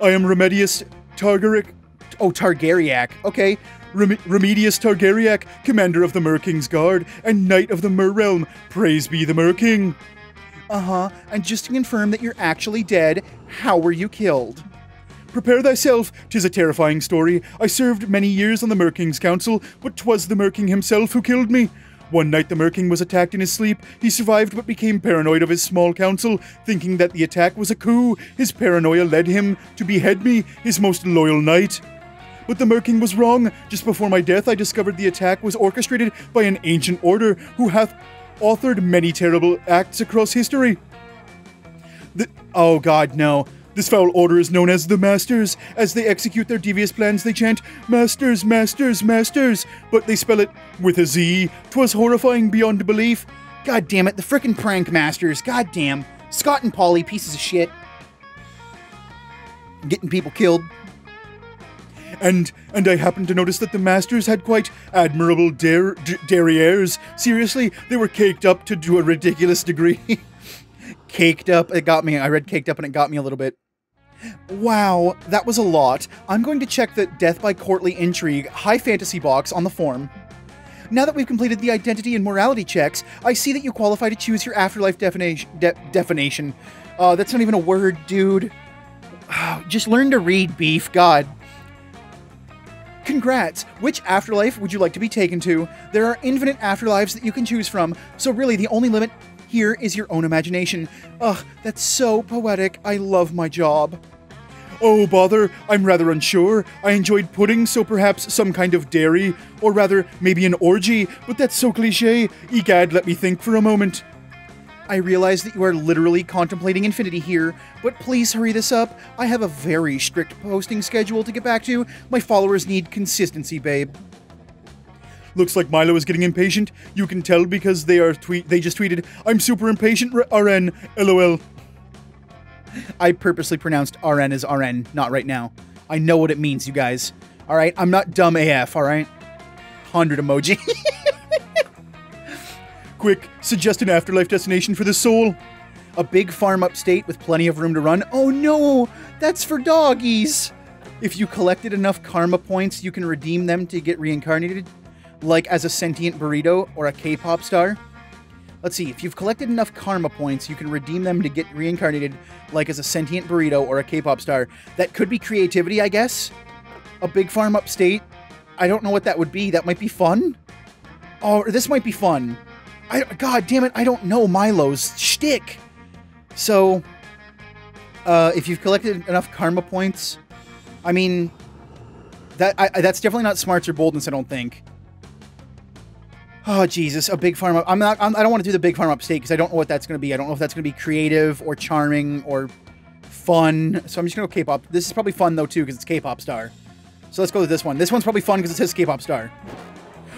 I am Remedius Targaric. Oh, Targaryak. Okay. Remedius Targaryak, commander of the Mer-King's Guard and knight of the Mer Realm. Praise be the Mer-King. Uh-huh. And just to confirm that you're actually dead, how were you killed? Prepare thyself, 'tis a terrifying story. I served many years on the Mer-King's Council, but 'twas the Mer-King himself who killed me. One night the Mer-King was attacked in his sleep. He survived but became paranoid of his small council, thinking that the attack was a coup. His paranoia led him to behead me, his most loyal knight. But the Mer-King was wrong. Just before my death, I discovered the attack was orchestrated by an ancient order who hath authored many terrible acts across history. Oh god, no. This foul order is known as the Masters. As they execute their devious plans, they chant, Masters, Masters, Masters, but they spell it with a Z. 'Twas horrifying beyond belief. God damn it, the frickin' prank masters. God damn. Scott and Polly, pieces of shit. Getting people killed. And I happened to notice that the Masters had quite admirable derrieres. Seriously, they were caked up to a ridiculous degree. Caked up, it got me. I read caked up and it got me a little bit. Wow, that was a lot. I'm going to check the Death by Courtly Intrigue high fantasy box on the form. Now that we've completed the identity and morality checks, I see that you qualify to choose your afterlife definition. That's not even a word, dude. Just learn to read, Beef. God. Congrats! Which afterlife would you like to be taken to? There are infinite afterlives that you can choose from, so really the only limit here is your own imagination. Ugh, that's so poetic. I love my job. Oh, bother, I'm rather unsure. I enjoyed pudding, so perhaps some kind of dairy, or rather, maybe an orgy, but that's so cliché. Egad, let me think for a moment. I realize that you are literally contemplating infinity here, but please hurry this up. I have a very strict posting schedule to get back to. My followers need consistency, babe. Looks like Milo is getting impatient. You can tell because they just tweeted, I'm super impatient, RN, LOL. I purposely pronounced RN as RN, not right now. I know what it means, you guys. Alright, I'm not dumb AF, alright? 100 emoji. Quick, suggest an afterlife destination for the soul. A big farm upstate with plenty of room to run. Oh no, that's for doggies. If you collected enough karma points, you can redeem them to get reincarnated, like as a sentient burrito or a K-pop star. Let's see, if you've collected enough karma points, you can redeem them to get reincarnated, like as a sentient burrito or a K-pop star. That could be creativity, I guess. A big farm upstate. I don't know what that would be. That might be fun. Oh, this might be fun. God damn it, I don't know Milo's shtick. So, if you've collected enough karma points, I mean, that's definitely not smarts or boldness, I don't think. Oh, Jesus, a big farm up. I don't want to do the big farm upstate because I don't know what that's going to be. I don't know if that's going to be creative or charming or fun. So I'm just going to go K-pop. This is probably fun, though, too, because it's K-pop star. So let's go with this one. This one's probably fun because it says K-pop star.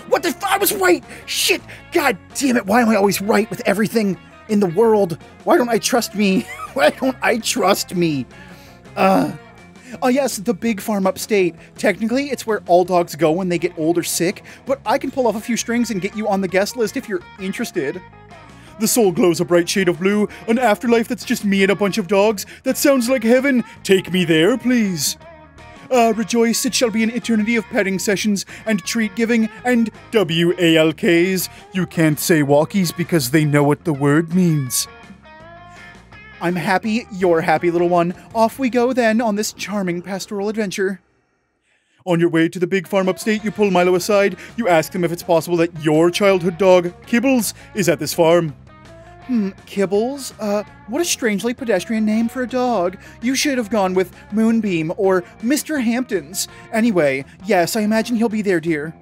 What the? I was right! Shit! God damn it, why am I always right with everything in the world? Why don't I trust me? Why don't I trust me? Oh yes, the big farm upstate. Technically, it's where all dogs go when they get old or sick, but I can pull off a few strings and get you on the guest list if you're interested. The soul glows a bright shade of blue, an afterlife that's just me and a bunch of dogs. That sounds like heaven. Take me there, please. Rejoice, it shall be an eternity of petting sessions and treat giving and WALKs. You can't say walkies because they know what the word means. I'm happy, you're happy, little one. Off we go then on this charming pastoral adventure. On your way to the big farm upstate, you pull Milo aside. You ask him if it's possible that your childhood dog, Kibbles, is at this farm. Kibbles? What a strangely pedestrian name for a dog. You should have gone with Moonbeam or Mr. Hamptons. Anyway, yes, I imagine he'll be there, dear.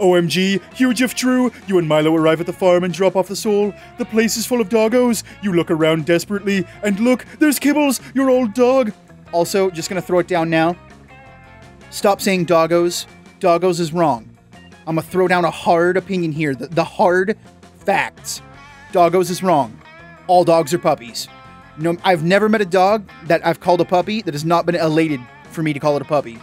OMG, huge if true, you and Milo arrive at the farm and drop off the soul. The place is full of doggos. You look around desperately, and look, there's Kibbles, your old dog. Also, just gonna throw it down now. Stop saying doggos. Doggos is wrong. I'm gonna throw down a hard opinion here. The hard facts. Doggos is wrong. All dogs are puppies. No, I've never met a dog that I've called a puppy that has not been elated for me to call it a puppy.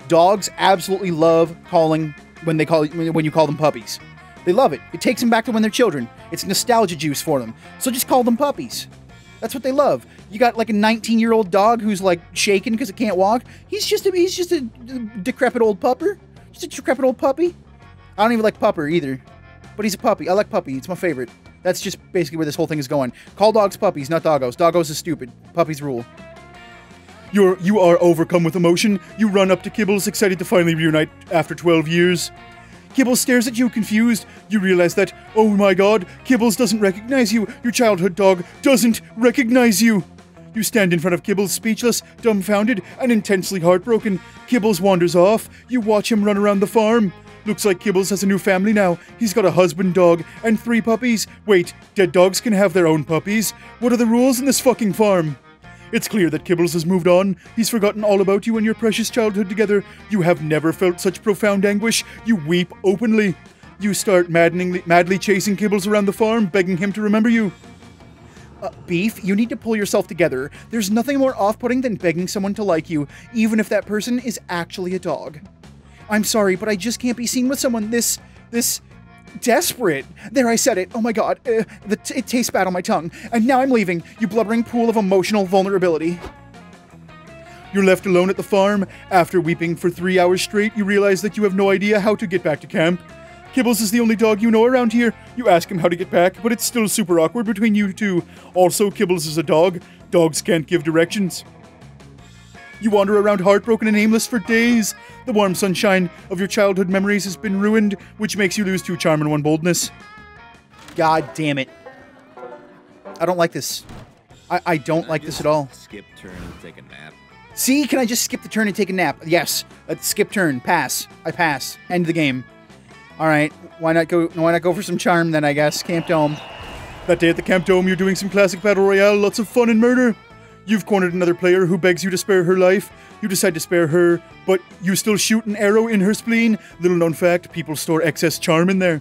Dogs absolutely love calling when you call them puppies. They love it. It takes them back to when they're children. It's nostalgia juice for them. So just call them puppies. That's what they love. You got like a 19-year-old dog who's like shaking because it can't walk. He's just a decrepit old pupper. Just a decrepit old puppy. I don't even like pupper either. But he's a puppy. I like puppy. It's my favorite. That's just basically where this whole thing is going. Call dogs puppies, not doggos. Doggos is stupid. Puppies rule. You are overcome with emotion. You run up to Kibbles, excited to finally reunite after 12 years. Kibbles stares at you, confused. You realize that, oh my god, Kibbles doesn't recognize you. Your childhood dog doesn't recognize you. You stand in front of Kibbles, speechless, dumbfounded, and intensely heartbroken. Kibbles wanders off. You watch him run around the farm. Looks like Kibbles has a new family now. He's got a husband dog and 3 puppies. Wait, dead dogs can have their own puppies? What are the rules in this fucking farm? It's clear that Kibbles has moved on. He's forgotten all about you and your precious childhood together. You have never felt such profound anguish. You weep openly. You start madly chasing Kibbles around the farm, begging him to remember you. Beef, you need to pull yourself together. There's nothing more off-putting than begging someone to like you, even if that person is actually a dog. I'm sorry, but I just can't be seen with someone this desperate. There, I said it. Oh my god. It tastes bad on my tongue. And now I'm leaving, you blubbering pool of emotional vulnerability. You're left alone at the farm. After weeping for 3 hours straight, you realize that you have no idea how to get back to camp. Kibbles is the only dog you know around here. You ask him how to get back, but it's still super awkward between you two. Also, Kibbles is a dog. Dogs can't give directions. You wander around heartbroken and aimless for days. The warm sunshine of your childhood memories has been ruined, which makes you lose 2 charm and 1 boldness. God damn it. I don't like this. I don't like this at all. Skip turn and take a nap. See, can I just skip the turn and take a nap? Yes. Let's skip turn. Pass. I pass. End the game. Alright. Why not go for some charm then, I guess? Camp Dome. That day at the Camp Dome, you're doing some classic battle royale, lots of fun and murder. You've cornered another player who begs you to spare her life. You decide to spare her, but you still shoot an arrow in her spleen. Little known fact, people store excess charm in there.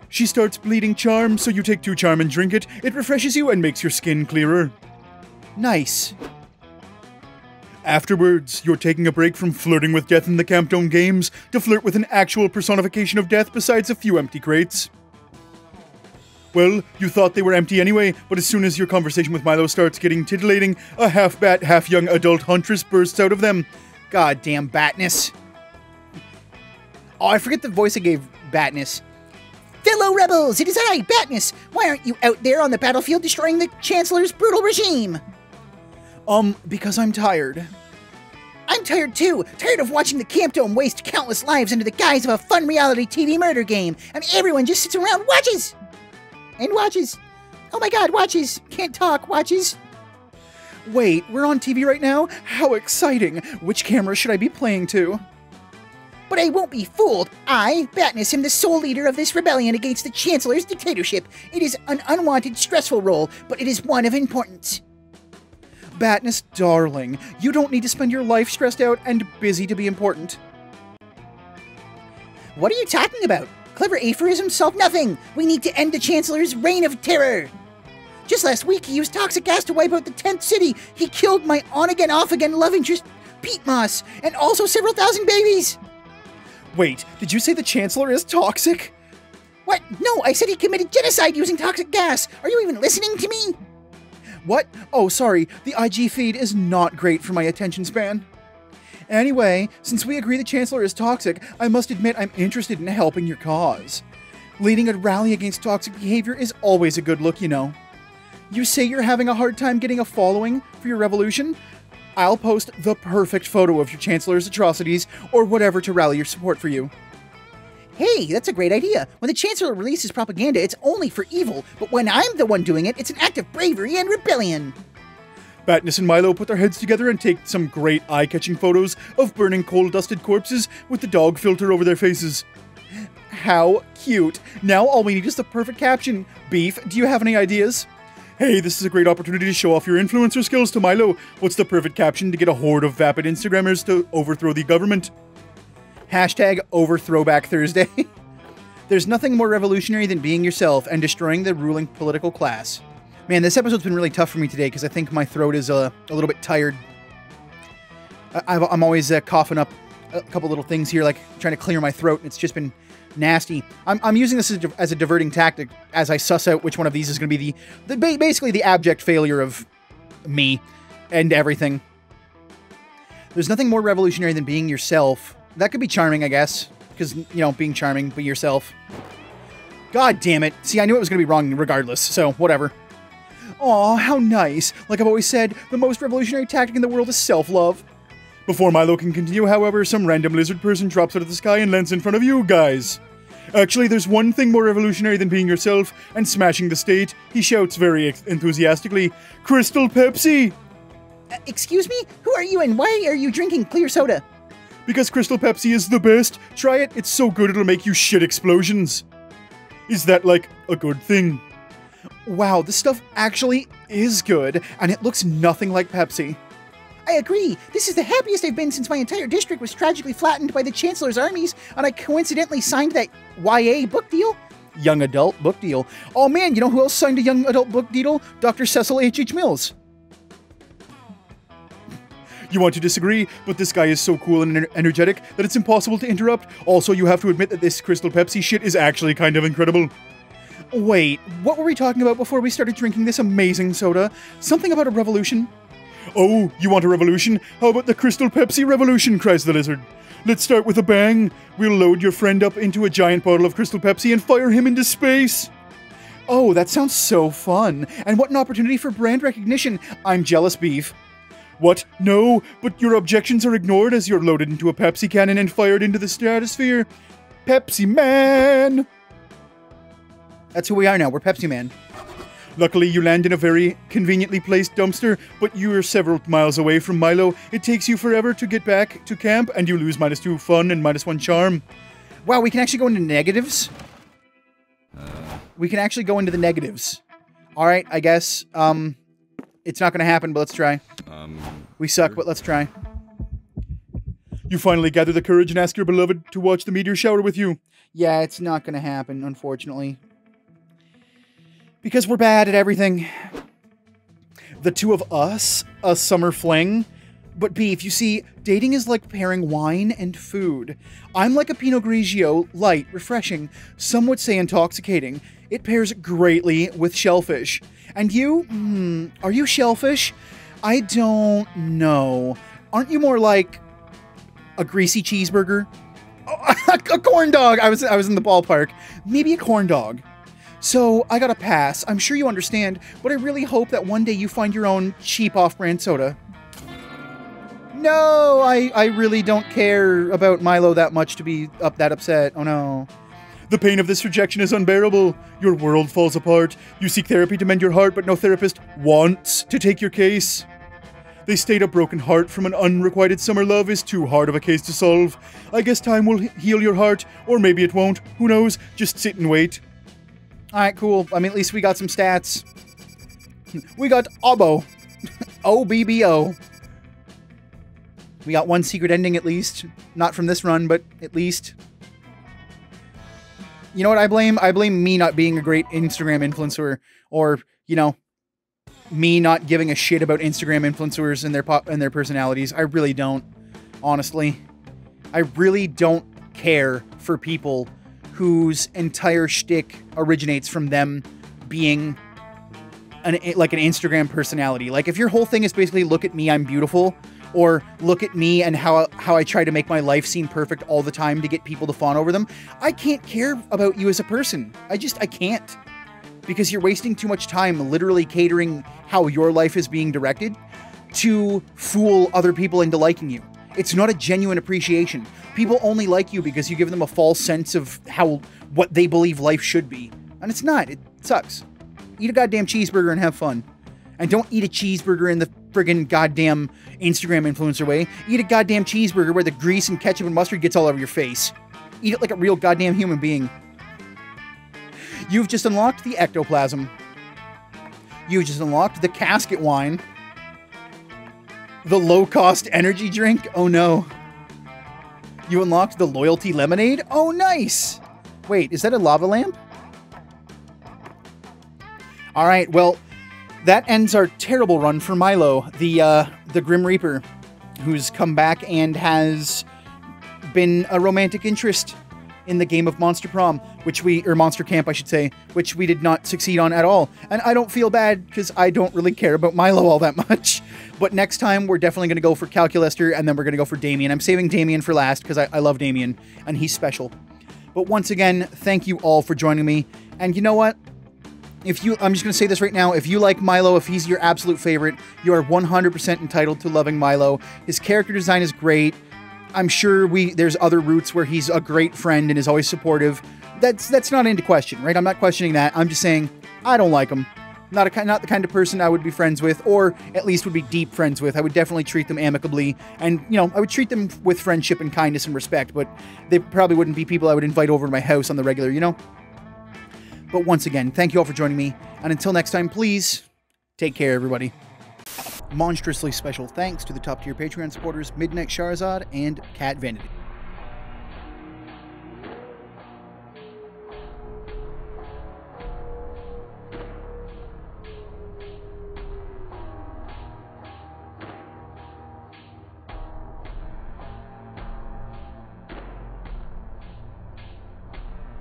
She starts bleeding charm, so you take 2 charm and drink it. It refreshes you and makes your skin clearer. Nice. Afterwards, you're taking a break from flirting with death in the Camp Dome games to flirt with an actual personification of death besides a few empty crates. Well, you thought they were empty anyway, but as soon as your conversation with Milo starts getting titillating, a half-bat, half-young adult huntress bursts out of them. Goddamn Batness. Oh, I forget the voice I gave Batness. Fellow rebels, it is I, Batness. Why aren't you out there on the battlefield destroying the Chancellor's brutal regime? Because I'm tired. I'm tired too. Tired of watching the Camp Dome waste countless lives under the guise of a fun reality TV murder game. And everyone just sits around, watches. And watches. Oh my god, watches. Can't talk, watches. Wait, we're on TV right now? How exciting! Which camera should I be playing to? But I won't be fooled. I, Batnus, am the sole leader of this rebellion against the Chancellor's dictatorship. It is an unwanted, stressful role, but it is one of importance. Batnus, darling, you don't need to spend your life stressed out and busy to be important. What are you talking about? Clever aphorisms solve nothing. We need to end the Chancellor's reign of terror. Just last week, he used toxic gas to wipe out the 10th city. He killed my on-again, off-again love interest, Pete Moss, and also several thousand babies. Wait, did you say the Chancellor is toxic? What? No, I said he committed genocide using toxic gas. Are you even listening to me? What? Oh, sorry, the IG feed is not great for my attention span. Anyway, since we agree the Chancellor is toxic, I must admit I'm interested in helping your cause. Leading a rally against toxic behavior is always a good look, you know. You say you're having a hard time getting a following for your revolution? I'll post the perfect photo of your Chancellor's atrocities or whatever to rally your support for you. Hey, that's a great idea. When the Chancellor releases propaganda, it's only for evil, but when I'm the one doing it, it's an act of bravery and rebellion. Batnus and Milo put their heads together and take some great eye-catching photos of burning coal-dusted corpses with the dog filter over their faces. How cute. Now all we need is the perfect caption. Beef, do you have any ideas? Hey, this is a great opportunity to show off your influencer skills to Milo. What's the perfect caption to get a horde of vapid Instagrammers to overthrow the government? Hashtag Overthrowback Thursday. There's nothing more revolutionary than being yourself and destroying the ruling political class. Man, this episode's been really tough for me today because I think my throat is a little bit tired. I'm always coughing up a couple little things here, like trying to clear my throat, and it's just been nasty. I'm using this as a diverting tactic as I suss out which one of these is going to be basically the abject failure of me and everything. There's nothing more revolutionary than being yourself. That could be charming, I guess, because, you know, being charming, be yourself. God damn it. See, I knew it was going to be wrong regardless, so whatever. Aw, how nice. Like I've always said, the most revolutionary tactic in the world is self-love. Before Milo can continue, however, some random lizard person drops out of the sky and lands in front of you guys. Actually, there's one thing more revolutionary than being yourself and smashing the state. He shouts very enthusiastically, Crystal Pepsi! Excuse me? Who are you and why are you drinking clear soda? Because Crystal Pepsi is the best. Try it, it's so good it'll make you shit explosions. Is that, like, a good thing? Wow, this stuff actually is good, and it looks nothing like Pepsi. I agree. This is the happiest I've been since my entire district was tragically flattened by the Chancellor's armies, and I coincidentally signed that YA book deal. Young adult book deal. Oh man, you know who else signed a young adult book deal? Dr. Cecil H.H. Mills. You want to disagree, but this guy is so cool and energetic that it's impossible to interrupt. Also, you have to admit that this Crystal Pepsi shit is actually kind of incredible. Wait, what were we talking about before we started drinking this amazing soda? Something about a revolution? Oh, you want a revolution? How about the Crystal Pepsi revolution, cries the lizard. Let's start with a bang. We'll load your friend up into a giant bottle of Crystal Pepsi and fire him into space. Oh, that sounds so fun. And what an opportunity for brand recognition. I'm jealous, Beef. What? No, but your objections are ignored as you're loaded into a Pepsi cannon and fired into the stratosphere. Pepsi Man! That's who we are now, we're Pepsi Man. Luckily, you land in a very conveniently placed dumpster, but you're several miles away from Milo. It takes you forever to get back to camp, and you lose -2 fun and -1 charm. Wow, we can actually go into negatives? We can actually go into the negatives. Alright, I guess, it's not gonna happen, but let's try. We suck, but let's try. You finally gather the courage and ask your beloved to watch the meteor shower with you. Yeah, it's not gonna happen, unfortunately. Because we're bad at everything. The two of us, a summer fling. But Beef, you see, dating is like pairing wine and food. I'm like a Pinot Grigio, light, refreshing, some would say intoxicating. It pairs greatly with shellfish. And you? Are you shellfish? I don't know. Aren't you more like a greasy cheeseburger? Oh, a corn dog! I was in the ballpark. Maybe a corn dog. So, I gotta pass. I'm sure you understand, but I really hope that one day you find your own cheap off-brand soda. No, I really don't care about Milo that much to be that upset. Oh no. The pain of this rejection is unbearable. Your world falls apart. You seek therapy to mend your heart, but no therapist wants to take your case. They state a broken heart from an unrequited summer love is too hard of a case to solve. I guess time will heal your heart, or maybe it won't. Who knows? Just sit and wait. Alright, cool. I mean, at least we got some stats. We got Obo. O-B-B-O. We got one secret ending at least. Not from this run, but at least. You know what I blame? I blame me not being a great Instagram influencer. Or, you know, me not giving a shit about Instagram influencers and their personalities. I really don't. Honestly. I really don't care for people whose entire shtick originates from them being like an Instagram personality. Like, if your whole thing is basically, look at me, I'm beautiful, or look at me and how I try to make my life seem perfect all the time to get people to fawn over them, I can't care about you as a person. I can't. Because you're wasting too much time literally catering how your life is being directed to fool other people into liking you. It's not a genuine appreciation. People only like you because you give them a false sense of what they believe life should be. And it's not. It sucks. Eat a goddamn cheeseburger and have fun. And don't eat a cheeseburger in the friggin' goddamn Instagram influencer way. Eat a goddamn cheeseburger where the grease and ketchup and mustard gets all over your face. Eat it like a real goddamn human being. You've just unlocked the ectoplasm. You've just unlocked the casket wine. The low-cost energy drink? Oh no. You unlocked the loyalty lemonade? Oh nice! Wait, is that a lava lamp? Alright, well, that ends our terrible run for Milo, the Grim Reaper, who's come back and has been a romantic interest in the game of Monster Prom, or Monster Camp, I should say, which we did not succeed on at all. And I don't feel bad, because I don't really care about Milo all that much. But next time, we're definitely going to go for Calculester, and then we're going to go for Damien. I'm saving Damien for last, because I love Damien, and he's special. But once again, thank you all for joining me. And you know what? I'm just going to say this right now. If you like Milo, if he's your absolute favorite, you are 100% entitled to loving Milo. His character design is great. I'm sure there's other routes where he's a great friend and is always supportive. That's not into question, right? I'm not questioning that. I'm just saying I don't like him. Not the kind of person I would be friends with, or at least would be deep friends with. I would definitely treat them amicably, and I would treat them with friendship and kindness and respect. But they probably wouldn't be people I would invite over to my house on the regular, But once again, thank you all for joining me, and until next time, please take care, everybody. Monstrously special thanks to the top tier Patreon supporters Midnight Charizard and Cat Vanity.